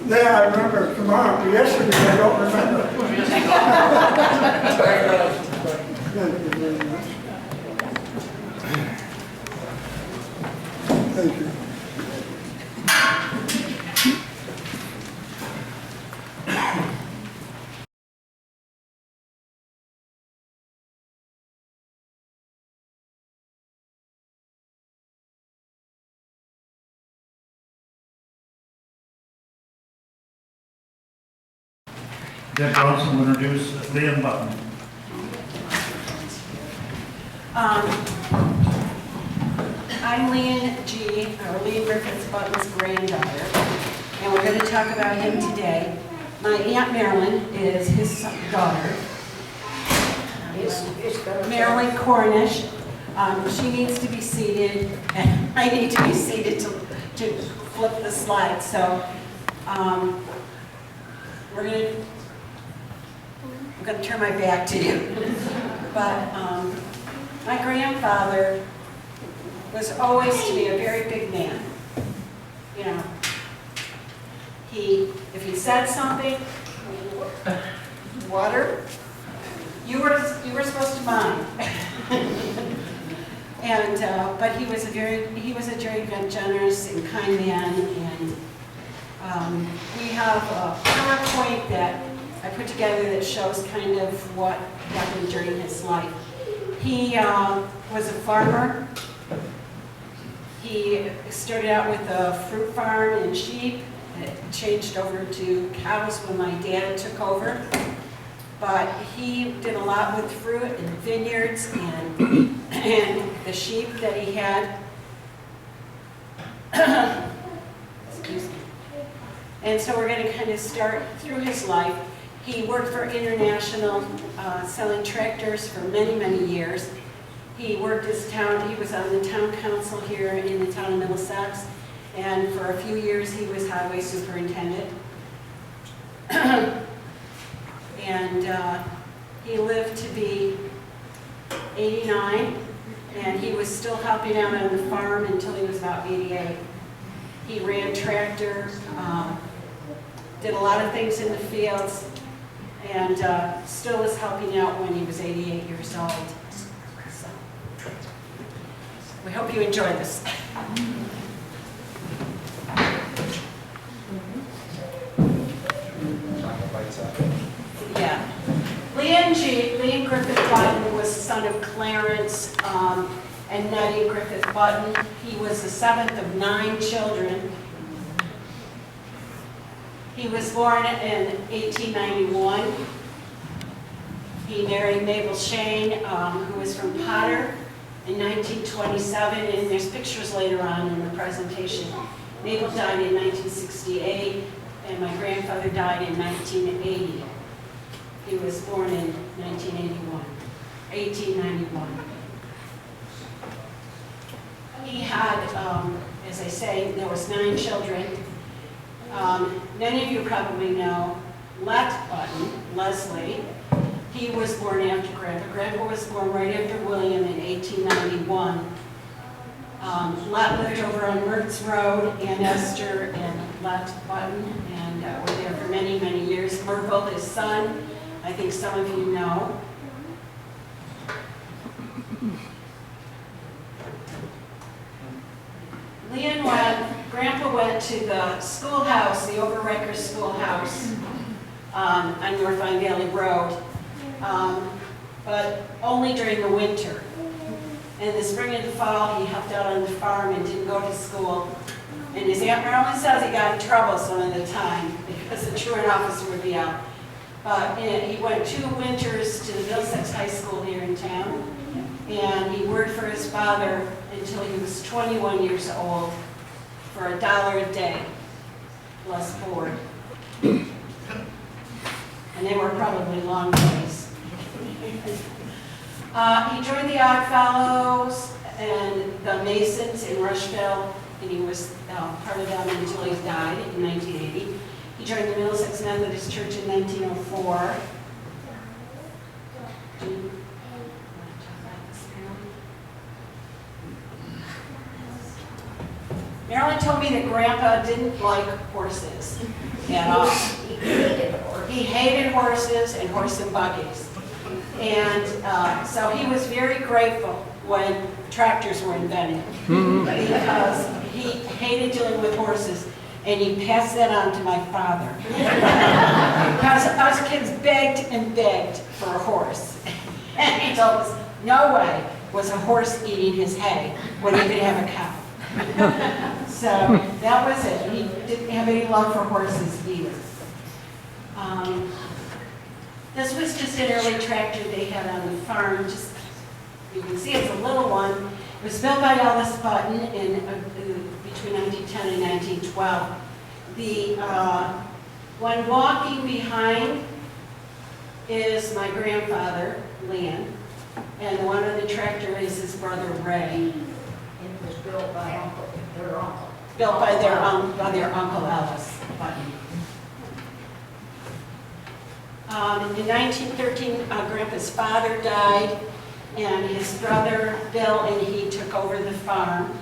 Yeah, I remember tomorrow. Yesterday, I don't remember. Thank you very much. Thank you. Deb Bronson will introduce Liam Button. I'm Leanne G., or Lee Griffiths Button's granddaughter, and we're going to talk about him today. My Aunt Marilyn is his daughter. Marilyn Cornish. She needs to be seated, and I need to be seated to flip the slide. So I'm going to turn my back to you. But my grandfather was always to me a very big man. You know, if he said something, water, you were supposed to mind. And but he was a very generous and kind man. And we have a PowerPoint that I put together that shows kind of what happened during his life. He was a farmer. He started out with a fruit farm and sheep. It changed over to cows when my dad took over. But he did a lot with fruit and vineyards and the sheep that he had. Excuse me. And so we're going to kind of start through his life. He worked for International, selling tractors for many, many years. He worked he was on the town council here in the town of Middlesex, and for a few years he was highway superintendent. And he lived to be 89, and he was still helping out on the farm until he was about 88. He ran tractor, did a lot of things in the fields, and still was helping out when he was 88 years old. So, we hope you enjoy this. Yeah. Leanne Griffith Button was the son of Clarence and Nettie Griffith Button. He was the 7th of 9 children. He was born in 1891. He married Mabel Shane, who was from Potter, in 1927, and there's pictures later on in the presentation. Mabel died in 1968, and my grandfather died in 1980. He was born in 1891. He had, as I say, there was 9 children. Many of you probably know Leslie. He was born after Grandpa. Grandpa was born right after William in 1891. Let lived over on Mertz Road, and Esther and Let Button, and were there for many, many years. Merville, his son, I think some of you know. Grandpa went to the schoolhouse, the Overrecker Schoolhouse on North Vine Valley Road, but only during the winter. In the spring and the fall, he helped out on the farm and didn't go to school. And his Aunt Marilyn says he got in trouble some of the time because the truant officer would be out. But he went 2 winters to the Middlesex High School here in town, and he worked for his father until he was 21 years old for $1 a day, plus board. And they were probably long days. He joined the Odd Fellows and the Masons in Rushville, and he was part of them until he died in 1980. He joined the Middlesex Methodist Church in 1904. Marilyn told me that Grandpa didn't like horses at all. He hated horses and horse and buggies. And so he was very grateful when tractors were invented because he hated dealing with horses, and he passed that on to my father. Because us kids begged and begged for a horse. And he told us, no way was a horse eating his hay when he could have a cow. So that was it. He didn't have any love for horses either. This was just an early tractor they had on the farm. Just, you can see it's a little one. It was built by Ellis Button between 1910 and 1912. The one walking behind is my grandfather, Lynn, and the one on the tractor is his brother, Ray. It was built by their uncle. Built by their uncle Ellis Button. In 1913, Grandpa's father died, and his brother Bill and he took over the farm.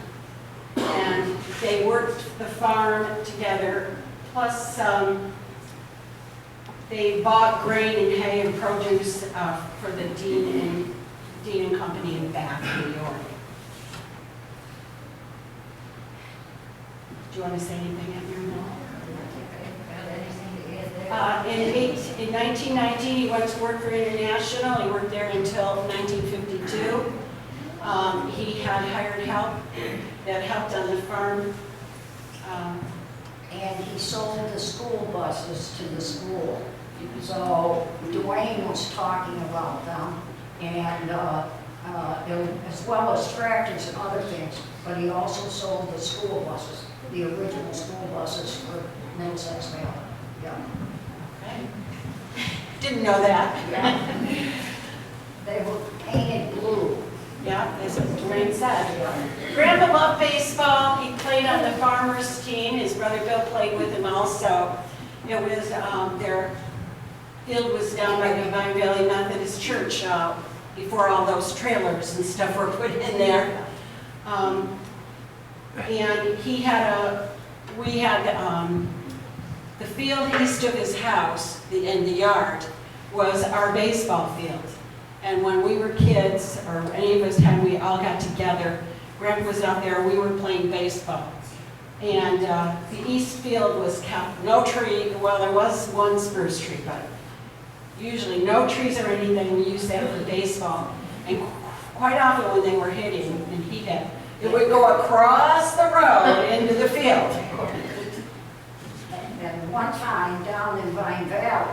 And they worked the farm together, plus they bought grain and hay and produce for the Dean and Company in Bath, New York. Do you want to say anything at your moment? In 1919, he went to work for International. He worked there until 1952. He had hired help that helped on the farm. And he sold the school buses to the school. So Duane was talking about them, and as well as tractors and other things, but he also sold the school buses, the original school buses for Middlesex Valley. Yeah. Okay. Didn't know that. Yeah. They were painted blue. Yeah, as Duane said. Grandpa loved baseball. He played on the farmers' team. His brother Bill played with him also. It was their field was down by the Divine Valley Methodist Church before all those trailers and stuff were put in there. And we had the field east of his house, in the yard, was our baseball field. And when we were kids, or any of us time we all got together, Grandpa was out there, we were playing baseball. And the east field was kept, no tree, well there was one spruce tree, but usually no trees or anything, we used that for baseball. And quite often when they were hitting, and he hit, it would go across the road into the field. And one time down in Vine Valley,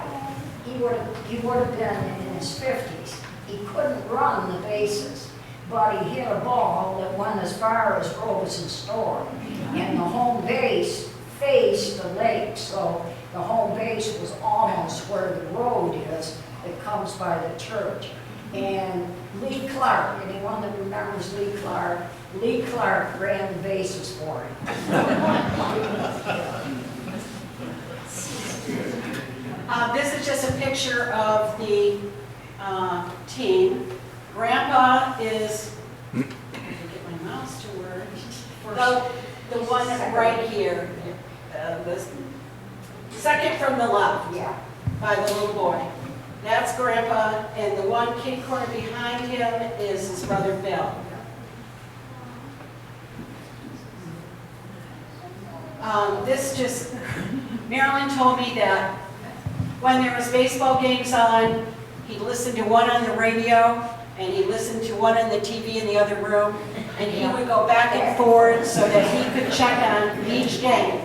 he would have been in his 50s. He couldn't run the bases, but he hit a ball that went as far as Robeson's store. And the home base faced the lake, so the home base was almost where the road is that comes by the church. And Lee Clark, anyone that remembers Lee Clark ran the bases for him. This is just a picture of the team. Grandpa is, get my mouse to work, the one right here, the second from the left, Yeah. by the little boy. That's Grandpa, and the one kitty corner behind him is his brother Bill. Marilyn told me that when there was baseball games on, he'd listen to one on the radio, and he listened to one on the TV in the other room, and he would go back and forth so that he could check on each game.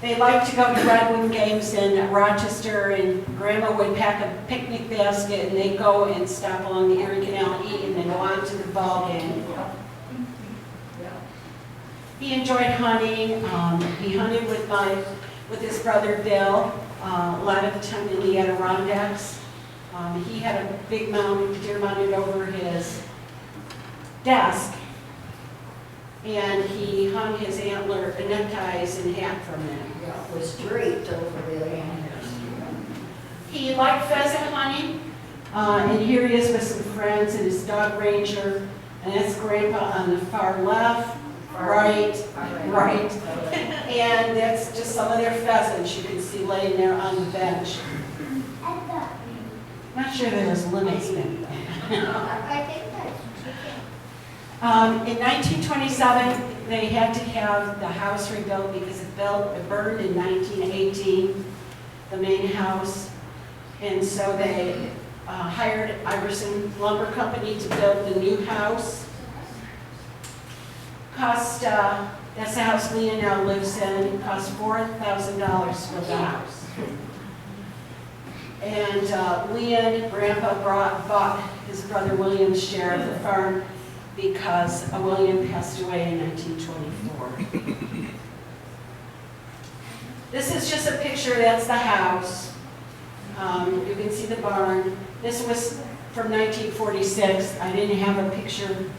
They liked to go to Redwood games in Rochester, and Grandma would pack a picnic basket, and they'd go and stop along the Erie Canal and eat, and then go on to the ball game. He enjoyed hunting. He hunted with his brother Bill, a lot of the time in the Adirondacks. He had a big deer mounted over his desk, and he hung his neckties and hat from them. Yeah, it was draped over the antlers. He liked pheasant hunting, and here he is with some friends and his dog Ranger, and that's Grandpa on the far left, right, and that's just some of their pheasants you can see laying there on the bench. Not sure there was limits then. I think In 1927, they had to have the house rebuilt because it burned in 1918, the main house. And so they hired Iverson Lumber Company to build the new house. That's the house Leah now lives in. It cost $4,000 for the house. And Leah, Grandpa bought his brother William's share of the farm. because William passed away in 1924. This is just a picture, that's the house. You can see the barn. This was from 1946. I didn't have a picture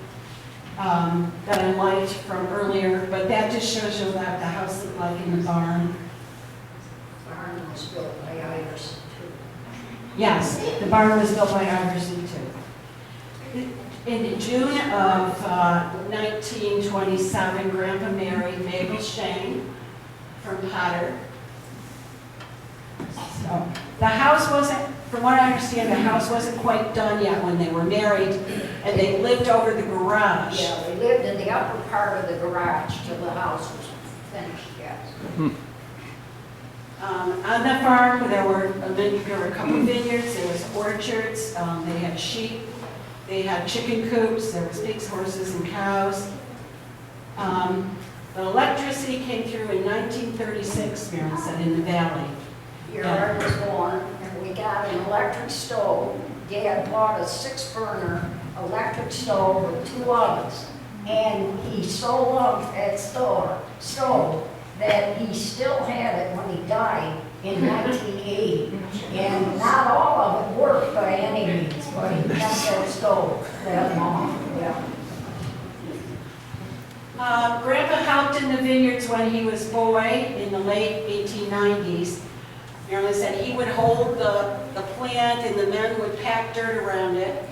that I liked from earlier, but that just shows you what the house looked like in the barn. The barn was built by Iverson, too. Yes, the barn was built by Iverson too. In June of 1927, Grandpa married Mabel Shay from Potter. So the house wasn't, from what I understand, the house wasn't quite done yet when they were married, and they lived over the garage. Yeah, we lived in the upper part of the garage till the house was finished, yes. On the farm, there were a couple of vineyards, there was orchards, they had sheep, they had chicken coops, there was pigs, horses, and cows. The electricity came through in 1936, Mary said, in the valley. Here I was born, and we got an electric stove. Dad bought a 6-burner electric stove with 2 ovens. And he so loved that stove that he still had it when he died in 1980. And not all of it worked by any means, but he kept that stove that long, yeah. Grandpa helped in the vineyards when he was a boy in the late 1890s. Marilyn said he would hold the plant and the men would pack dirt around it.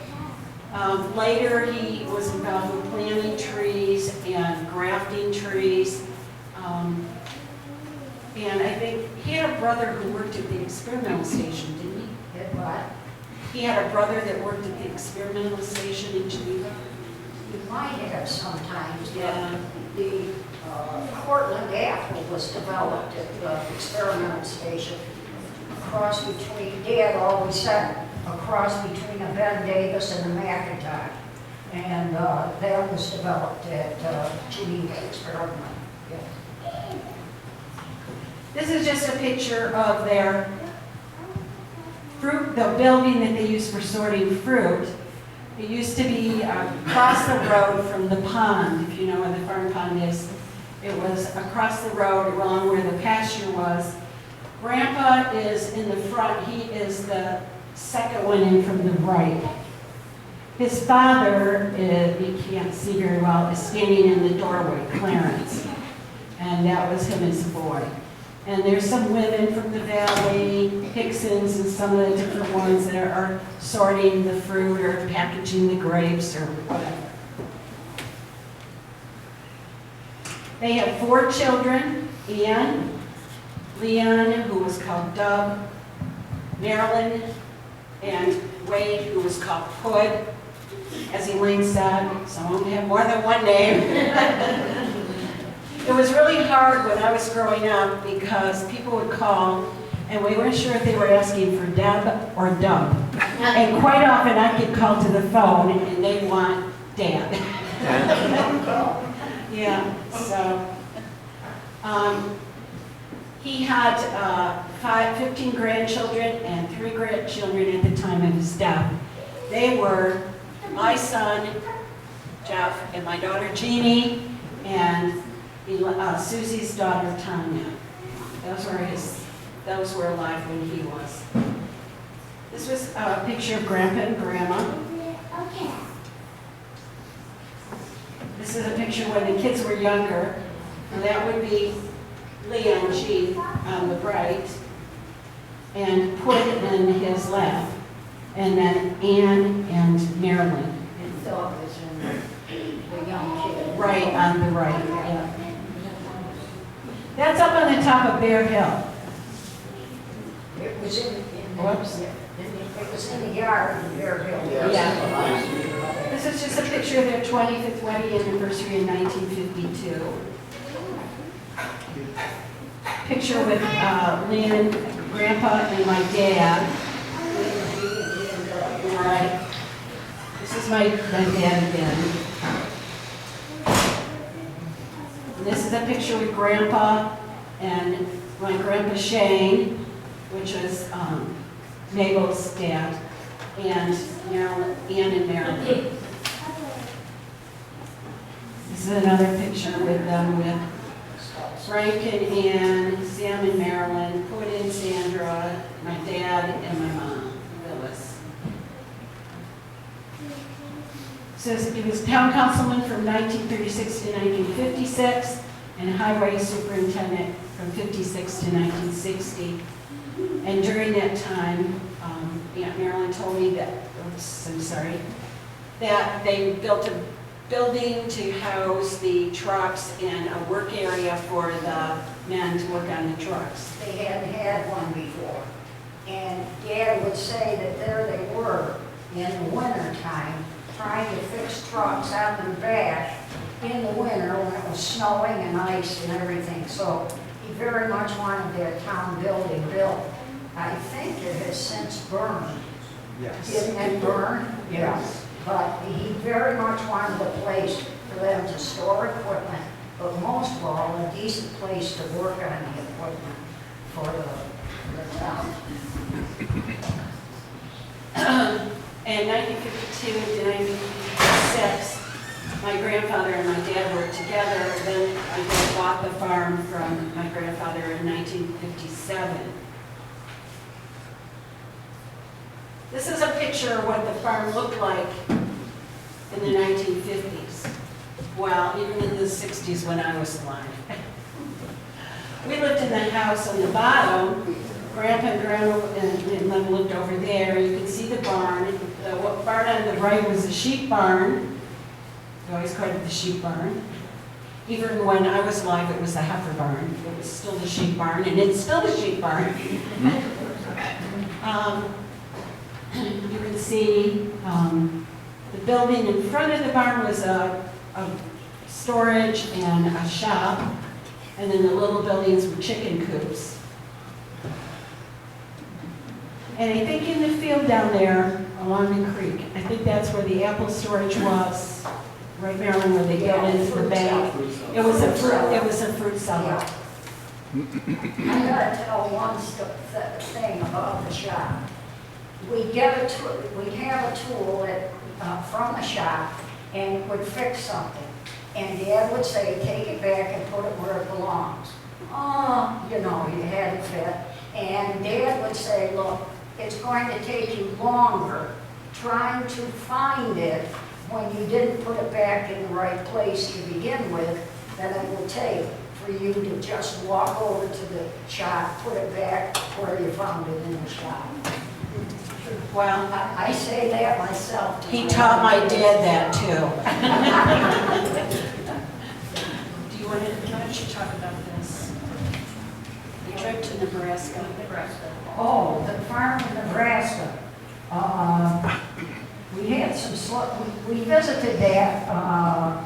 Later he was involved with planting trees and grafting trees. And I think he had a brother who worked at the experimental station, didn't he? Did what? He had a brother that worked at the experimental station in Geneva. You might have sometimes, but Yeah. the Cortland apple was developed at the experimental station. Across between, Dad always said, across between a Ben Davis and a McIntyre. And that was developed at Geneva Experiment. Yeah. This is just a picture of their fruit, the building that they used for sorting fruit. It used to be across the road from the pond, if you know where the farm pond is. It was across the road along where the pasture was. Grandpa is in the front. He is the second one in from the right. His father, you can't see very well, is standing in the doorway, Clarence. And that was him as a boy. And there's some women from the valley, Hicksons, and some of the different ones that are sorting the fruit or packaging the grapes or whatever. They have 4 children, Ian, Leon, who was called Dub, Marilyn, and Wade, who was called Hood. As Elaine said, some of them have more than one name. It was really hard when I was growing up because people would call and we weren't sure if they were asking for Deb or Dub. And quite often I could call to the phone and they'd want Dad. Yeah, so. He had 15 grandchildren and 3 grandchildren at the time of his death. They were my son, Jeff, and my daughter, Jeannie, and Susie's daughter, Tanya. Those were alive when he was. This was a picture of Grandpa and Grandma. This is a picture when the kids were younger, and that would be Leon G on the right, and Put in his left, and then Ann and Marilyn. And Philip was in the young kid. Right on the right, yeah. That's up on the top of Bear Hill. It was in Whoops. it was in the yard in Bear Hill. Yeah. This is just a picture of their 25th wedding anniversary in 1952. Picture with Lynn, Grandpa, and my dad. Right. This is my dad again. And this is a picture with Grandpa and my Grandpa Shane, which was Mabel's dad, and Marilyn, Ann and Marilyn. This is another picture with them with Frank and Ann, Sam and Marilyn, Cody and Sandra, my dad, and my mom, Phyllis. Says he was town councilman from 1936 to 1956 and highway superintendent from 56 to 1960. And during that time, Aunt Marilyn told me that, oops, I'm sorry, that they built a building to house the trucks and a work area for the men to work on the trucks. They hadn't had one before. And Dad would say that there they were in the winter time trying to fix trucks out in the back in the winter when it was snowing and ice and everything. So he very much wanted that town building built. I think it has since burned. Yes. Didn't it burn? Yes. But he very much wanted a place for them to store equipment, but most of all, a decent place to work on the equipment for the town. In 1952 to 1956, my grandfather and my dad worked together. Then my dad bought the farm from my grandfather in 1957. This is a picture of what the farm looked like in the 1950s. Well, even in the 60s when I was alive. We lived in the house on the bottom. Grandpa and Grandma and them lived over there. You can see the barn. The barn on the right was a sheep barn. We always called it the sheep barn. Even when I was alive, it was the heifer barn. It was still the sheep barn, and it's still the sheep barn. You can see the building in front of the barn was a storage and a shop, and then the little buildings were chicken coops. And I think in the field down there along the creek, I think that's where the apple storage was, right, Marilyn, where they go into the bank. It was a fruit cellar. I gotta tell one thing about the shop. We'd have a tool from the shop and would fix something. And Dad would say, take it back and put it where it belongs. Oh, you know, you had it fit. And Dad would say, look, it's going to take you longer trying to find it when you didn't put it back in the right place to begin with than it will take for you to just walk over to the shop, put it back where you found it in the shop. Well, I say that myself. he taught my dad that too. Do you want to, why don't you talk about this? The trip to Nebraska. Oh, the farm in Nebraska. We had we visited that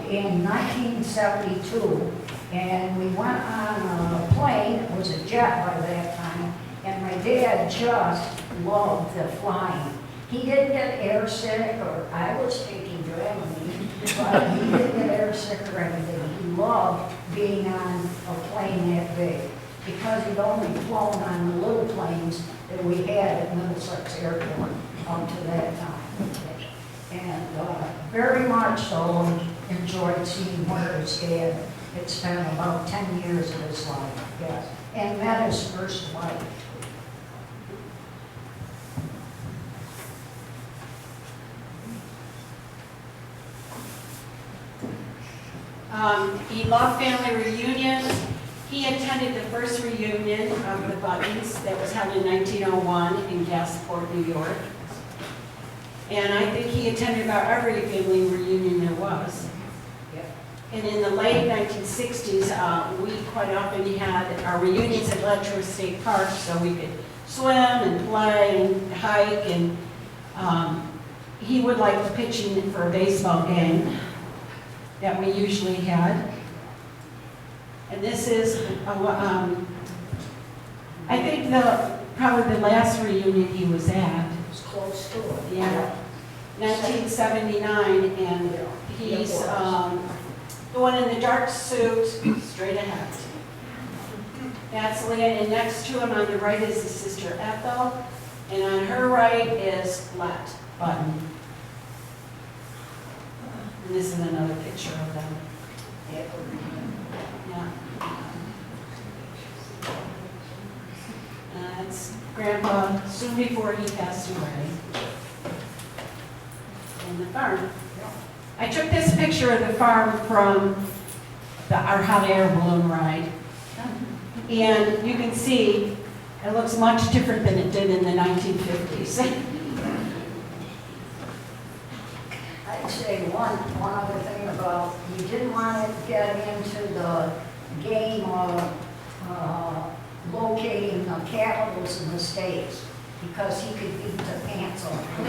in 1972, and we went on a plane. It was a jet by that time, and my dad just loved the flying. He didn't get airsick, or I was taking Dramamine, but he didn't get airsick or anything. He loved being on a plane that big, because he'd only flown on the little planes that we had at Middlesex Airport up to that time. And very much so enjoyed seeing where his dad had spent about 10 years of his life, yes, and met his first wife. He loved family reunions. He attended the first reunion of the Buttons that was held in 1901 in Gasport, New York. And I think he attended about every family reunion there was. And in the late 1960s, we quite often had our reunions at Letchworth State Park, so we could swim and play and hike. And he would like the pitching for a baseball game that we usually had. And this is, I think probably the last reunion he was at. It was close to it. Yeah, 1979, and he's the one in the dark suit, straight ahead. That's Leah, and next to him on the right is his sister Ethel, and on her right is Let Button. And this is another picture of them. Yeah. It's Grandpa soon before he passed away. And the farm. I took this picture of the farm from our hot air balloon ride. And you can see it looks much different than it did in the 1950s. I'd say one other thing about, he didn't want to get into the game of locating the capitals in the states, because he could beat the pants off them.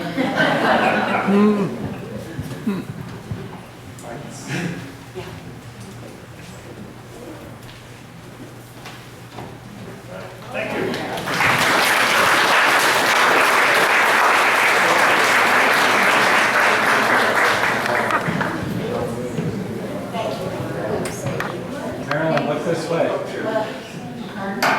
Thank you. Marilyn, look this way. Marilyn.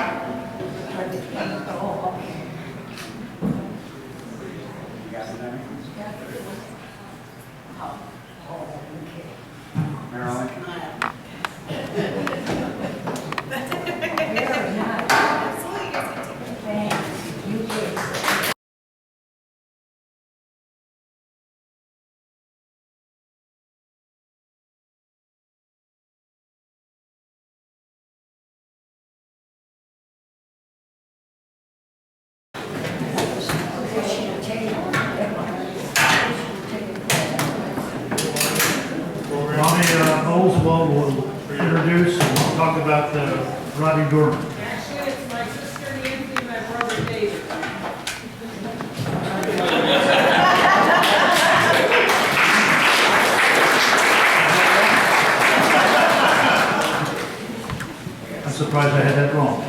Ronnie Oldswell will introduce and we'll talk about Rodney Dorman. Actually, it's my sister Nancy and my brother David. I'm surprised I had that wrong.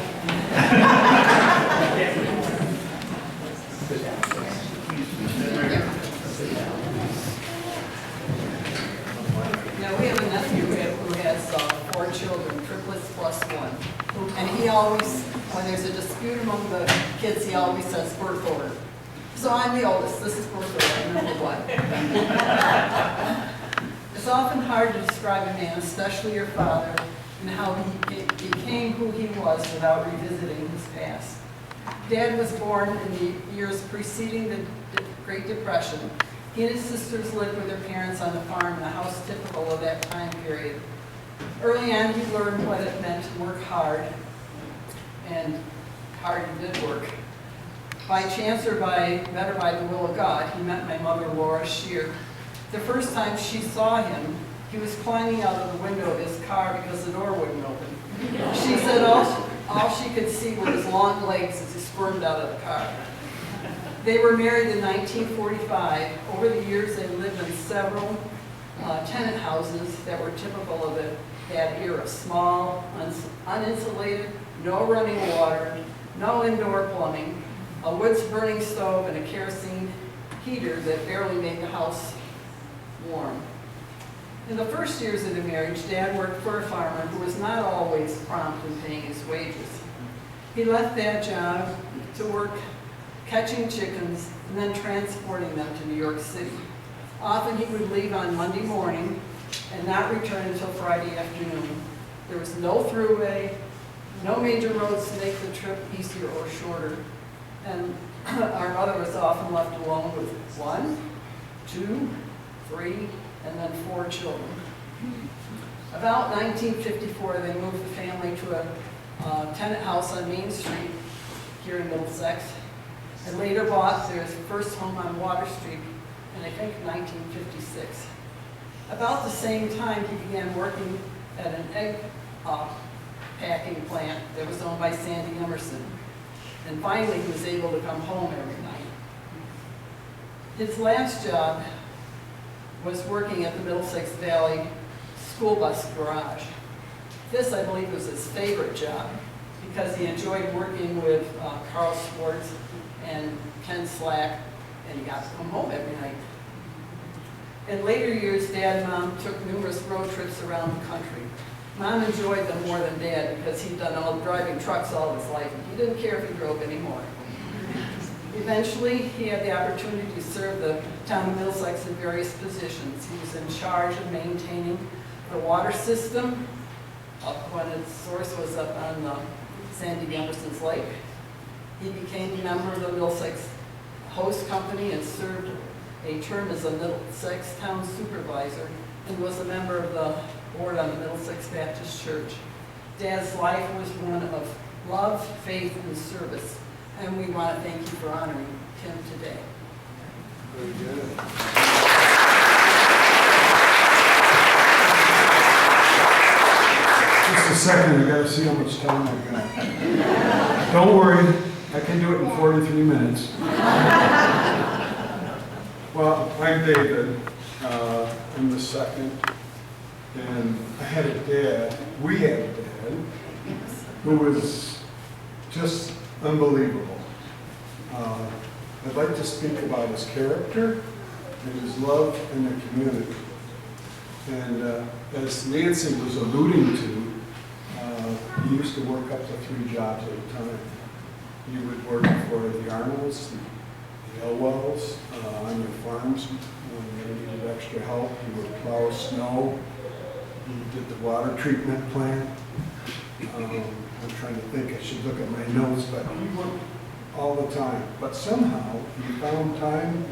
Now, we have a nephew who has 4 children, triplets plus 1. And he always, when there's a dispute among the kids, he always says birth order. So I'm the oldest, this is birth order, number 1. It's often hard to describe a man, especially your father, and how he became who he was without revisiting his past. Dad was born in the years preceding the Great Depression. He and his sisters lived with their parents on the farm in a house typical of that time period. Early on, he learned what it meant to work hard, and hard he did work. By chance or better by the will of God, he met my mother, Laura Shear. The first time she saw him, he was climbing out of the window of his car because the door wouldn't open. She said all she could see were his long legs as he squirmed out of the car. They were married in 1945. Over the years, they lived in several tenant houses that were typical of that era. Small, uninsulated, no running water, no indoor plumbing, a wood-burning stove, and a kerosene heater that barely made the house warm. In the first years of the marriage, Dad worked for a farmer who was not always prompt in paying his wages. He left that job to work catching chickens and then transporting them to New York City. Often he would leave on Monday morning and not return until Friday afternoon. There was no throughway, no major roads to make the trip easier or shorter. And our mother was often left alone with 1, 2, 3, and then 4 children. About 1954, they moved the family to a tenant house on Main Street here in Middlesex, and later bought their first home on Water Street in, I think, 1956. About the same time, he began working at an egg packing plant that was owned by Sandy Emerson. And finally, he was able to come home every night. His last job was working at the Middlesex Valley school bus garage. This, I believe, was his favorite job because he enjoyed working with Carl Schwartz and Ken Slack, and he got to come home every night. In later years, Dad and Mom took numerous road trips around the country. Mom enjoyed them more than Dad because he'd done all driving trucks all his life, and he didn't care if he drove anymore. Eventually, he had the opportunity to serve the town of Middlesex in various positions. He was in charge of maintaining the water system up when its source was up on Sandy Anderson's Lake. He became a member of the Middlesex Host Company and served a term as a Middlesex Town Supervisor and was a member of the board on the Middlesex Baptist Church. Dad's life was one of love, faith, and service, and we want to thank you for honoring him today. Very good. Just a second, I gotta see how much time I've got. Don't worry, I can do it in 43 minutes. Well, I'm David. I'm the second. And I had a dad, we had a dad, who was just unbelievable. I'd like to speak about his character and his love in the community. And as Nancy was alluding to, he used to work up to 3 jobs at a time. He would work for the Arnolds, the Elwells, on their farms when they needed extra help. He would plow snow. He did the water treatment plant. I'm trying to think, I should look at my notes, but he worked all the time. But somehow he found time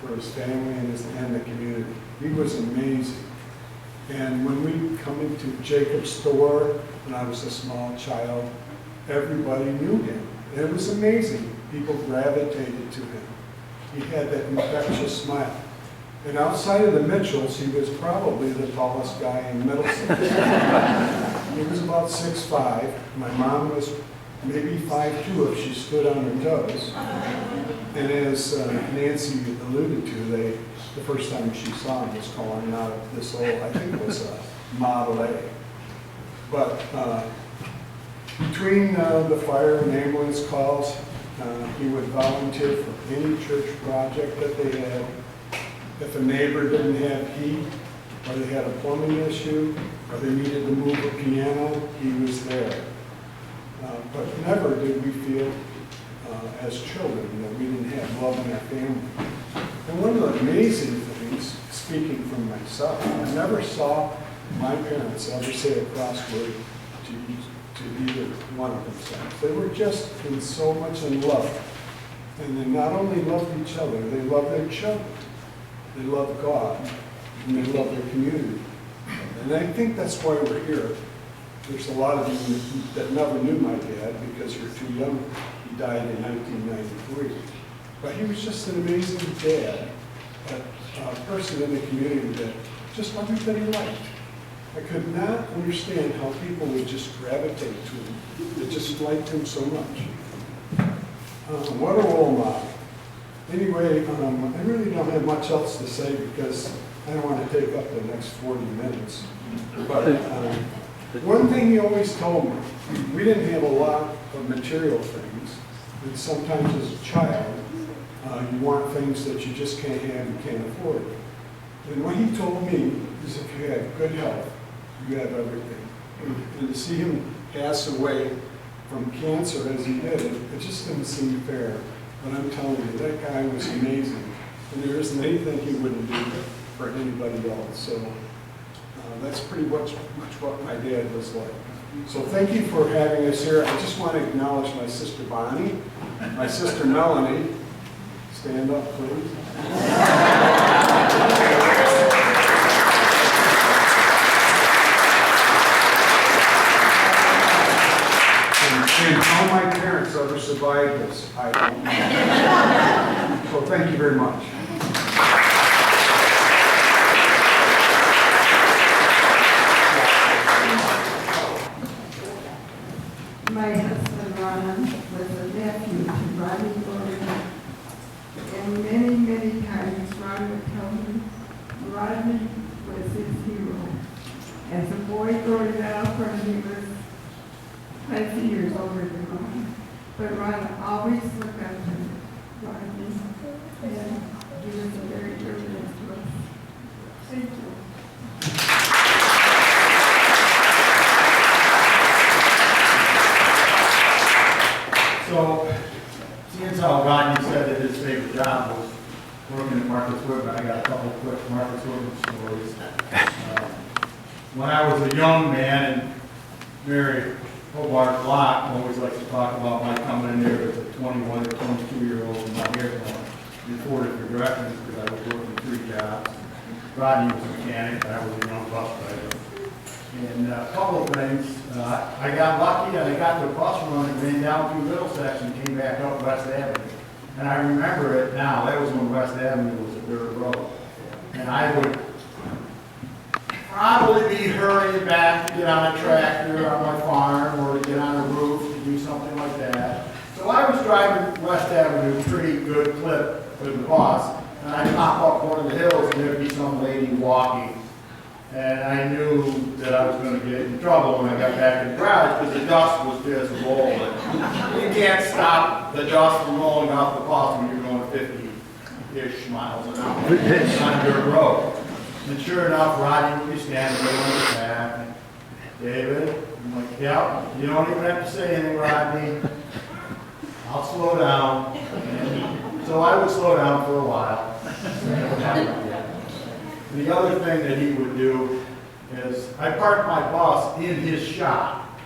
for his family and the community. He was amazing. And when we come into Jacob's store, when I was a small child, everybody knew him. And it was amazing. People gravitated to him. He had that infectious smile. And outside of the Mitchells, he was probably the tallest guy in Middlesex. He was about 6'5". My mom was maybe 5'2" if she stood on her toes. And as Nancy alluded to, the first time she saw him was calling out this old, I think it was a Model A. But between the fire and ambulance calls, he would volunteer for any church project that they had. If a neighbor didn't have heat, or they had a plumbing issue, or they needed to move a piano, he was there. But never did we feel as children that we didn't have love in our family. And one of the amazing things, speaking from myself, I never saw my parents ever say a cross word to either one of themselves. They were just in so much in love. And they not only loved each other, they loved their children. They loved God, and they loved their community. And I think that's why we're here. There's a lot of you that never knew my dad because you're too young. He died in 1993. But he was just an amazing dad, a person in the community that just everybody liked. I could not understand how people would just gravitate to him. They just liked him so much. What a role model. Anyway, I really don't have much else to say because I don't want to take up the next 40 minutes. But one thing he always told me, we didn't have a lot of material things. And sometimes as a child, you want things that you just can't have, you can't afford. And what he told me is if you have good health, you have everything. And to see him pass away from cancer as he did, it just didn't seem fair. But I'm telling you, that guy was amazing. And there isn't anything he wouldn't do for anybody else. So that's pretty much what my dad was like. So thank you for having us here. I just want to acknowledge my sister Bonnie, my sister Melanie. Stand up, please. And how my parents ever survived this, I don't know. So thank you very much. My husband Ron was a nephew to Rodney Dorman. And many, many times Ron would tell me Rodney was his hero. As a boy growing up, when he was 20 years older than Ron. But Ron always looked up to Rodney, and he was a very good friend to us. Thank you. So, seeing how Rodney said that his favorite job was working at Marcus Woodman, I got a couple quick Marcus Woodman stories. when I was a young man, and Mary Hobart Locke always likes to talk about my coming in here as a 21 or 22-year-old and my hair going in 4 different directions because I was working 3 jobs. Rodney was a mechanic, and I was a young bus driver. And a couple of things, I got lucky and I got the bus run and ran down through Middlesex and came back up West Avenue. And I remember it now, that was when West Avenue was a dirt road. And I would probably be hurrying back to get on a tractor on my farm or to get on a roof to do something like that. So I was driving West Avenue pretty good clip with the bus, and I'd pop up one of the hills and there'd be some lady walking. And I knew that I was going to get in trouble when I got back in the garage because the dust was just rolling. You can't stop the dust from rolling off the bus when you're going 50-ish miles an hour on a dirt road. And sure enough, Rodney would be standing there on the back. And, David, I'm like, yeah, you don't even have to say anything, Rodney. I'll slow down. And so I would slow down for a while. The other thing that he would do is, I parked my bus in his shop,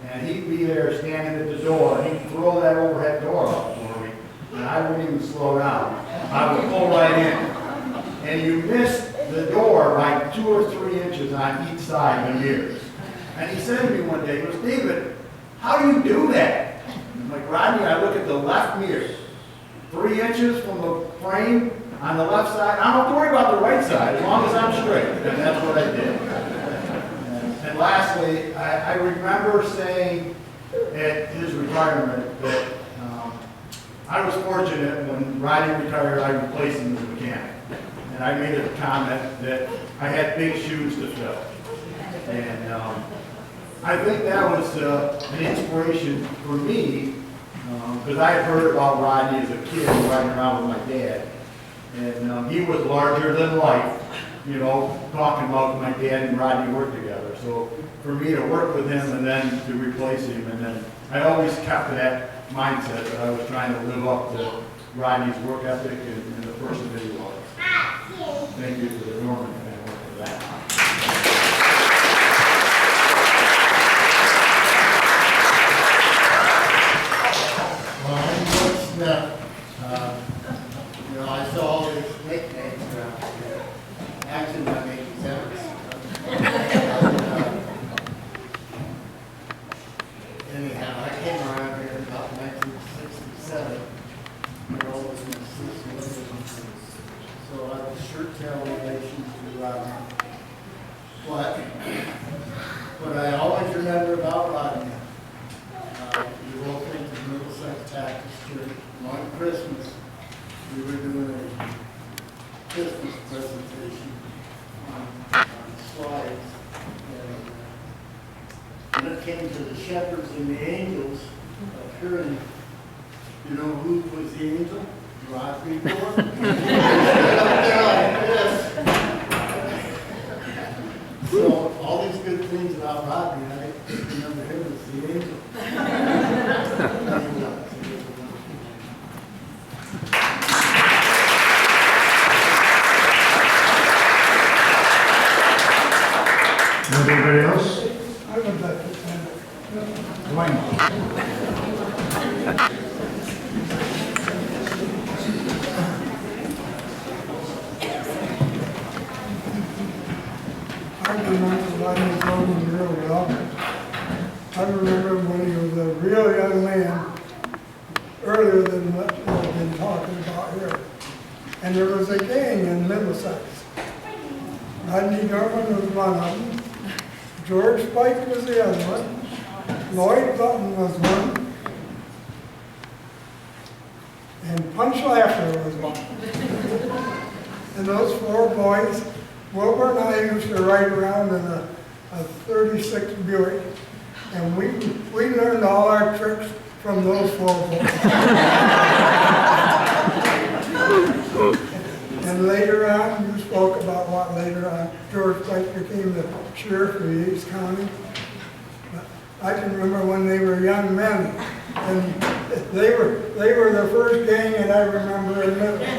and he'd be there standing at the door, and he'd throw that overhead door up for me, and I wouldn't even slow down. I would pull right in, and you missed the door by 2 or 3 inches on each side of the mirrors. And he said to me one day, he goes, David, how do you do that? I'm like, Rodney, I look at the left mirror, 3 inches from the frame, on the left side, I don't have to worry about the right side, as long as I'm straight, and that's what I did. And lastly, I remember saying at his retirement that I was fortunate when Rodney retired, I replaced him as a mechanic. And I made a comment that I had big shoes to fill. And I think that was an inspiration for me, because I had heard about Rodney as a kid riding around with my dad. And he was larger than life, you know, talking about my dad and Rodney worked together. So for me to work with him and then to replace him, and then I always kept that mindset that I was trying to live up to Rodney's work ethic and the person that he was. Thank you to the Dorman family for that. Well, I'm George Smith. You know, I saw all these nicknames around here. Actually, my name is Evans. Anyhow, I came around here in about 1967. My oldest was 6 years. So I have a shirt tail relation to Rodney. But what I always remember about Rodney, you will think of Middlesex Baptist Church. On Christmas, we were doing a Christmas presentation on slides. And when it came to the shepherds and the angels appearing, you know who was the angel? Rodney Dorman. So all these good things about Rodney, I remember him as the angel. Anybody else? I would like to send it. Duane. I remember Rodney Dorman real well. I remember when he was a real young man, earlier than what we've been talking about here. And there was a gang in Middlesex. Rodney Dorman was one of them. George Spike was the other one. Lloyd Button was one. And Punch Lafler was one. And those 4 boys, Wilbur and I used to ride around in a 36 Buick. And we learned all our tricks from those 4 boys. And later on, you spoke about what later on, George Spike became the sheriff of East County. But I can remember when they were young men, and they were the first gang that I remember in Middlesex.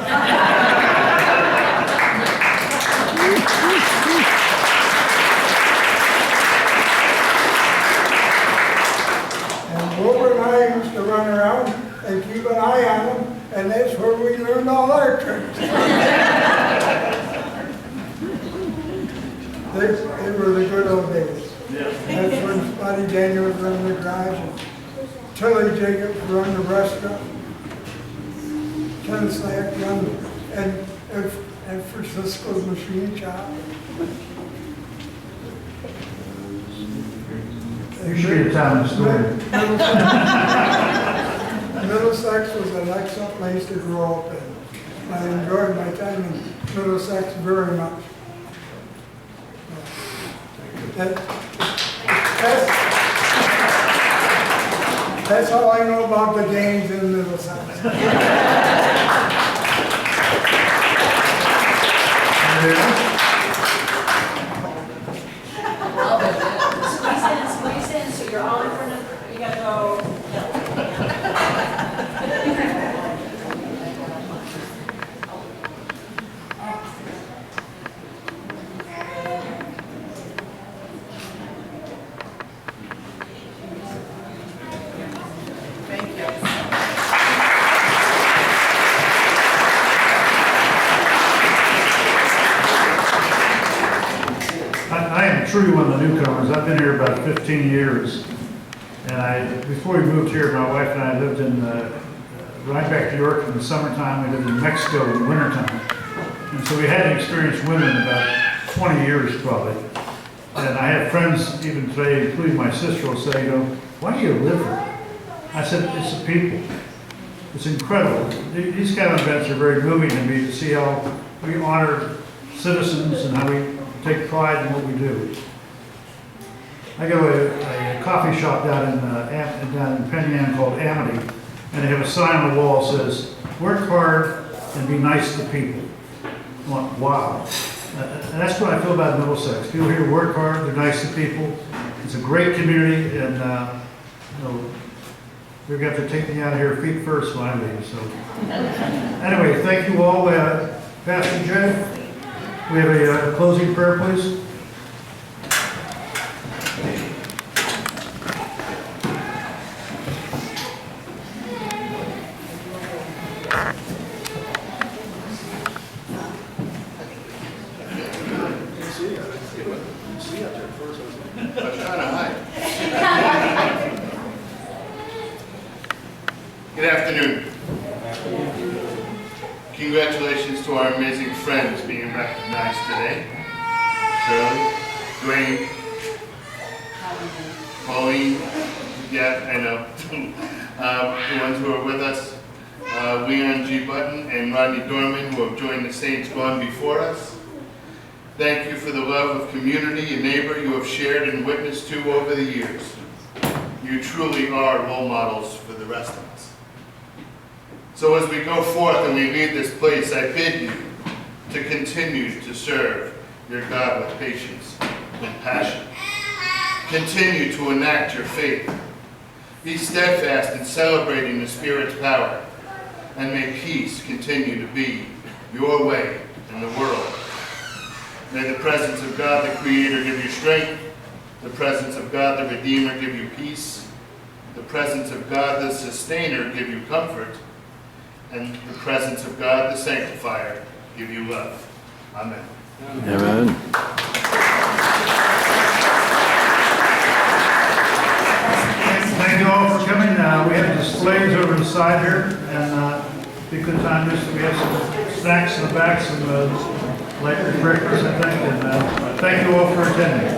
to run around and keep an eye on them, and that's where we learned all our tricks. They were the good old days. That's when Spotty Daniels run the garage, and Tilly Jacobs run the restaurant, Ken Slack run, and Francisco's machine shop. You should be a town historian. Middlesex was an excellent place to grow up in. I enjoyed my time in Middlesex very much. That's all I know about the gangs in Middlesex. Squeeze in, so you're all in front of, you gotta go. I am truly one of the newcomers. I've been here about 15 years. And before we moved here, my wife and I lived in, right back to York in the summertime. We lived in Mexico in the wintertime. And so we hadn't experienced winter in about 20 years probably. And I have friends even today, including my sister, will say, why do you live here? I said, it's the people. It's incredible. These kind of events are very moving to me to see how we honor citizens and how we take pride in what we do. I go to a coffee shop down in Penn Yan called Amity, and they have a sign on the wall that says, work hard and be nice to people. I went, wow. And that's what I feel about Middlesex. People here work hard, they're nice to people. It's a great community, and they're going to have to take me out of here feet first when I leave. So, anyway, thank you all. Pastor Jay, we have a closing prayer, please. Good afternoon. Congratulations to our amazing friends being recognized today. Shirley, Duane, Pauline, yeah, I know. The ones who are with us, Leon G. Button and Rodney Dorman, who have joined the saints gone before us. Thank you for the love of community and neighbor you have shared and witnessed to over the years. You truly are role models for the rest of us. So as we go forth and we leave this place, I bid you to continue to serve your God with patience and passion. Continue to enact your faith. Be steadfast in celebrating the Spirit's power, and may peace continue to be your way in the world. May the presence of God the Creator give you strength, the presence of God the Redeemer give you peace, the presence of God the Sustainer give you comfort, and the presence of God the Sanctifier give you love. Amen. Amen. Thank you all for coming. We have displays over the side here, and be good time. We have some snacks in the back, some light refreshments, I think. And thank you all for attending.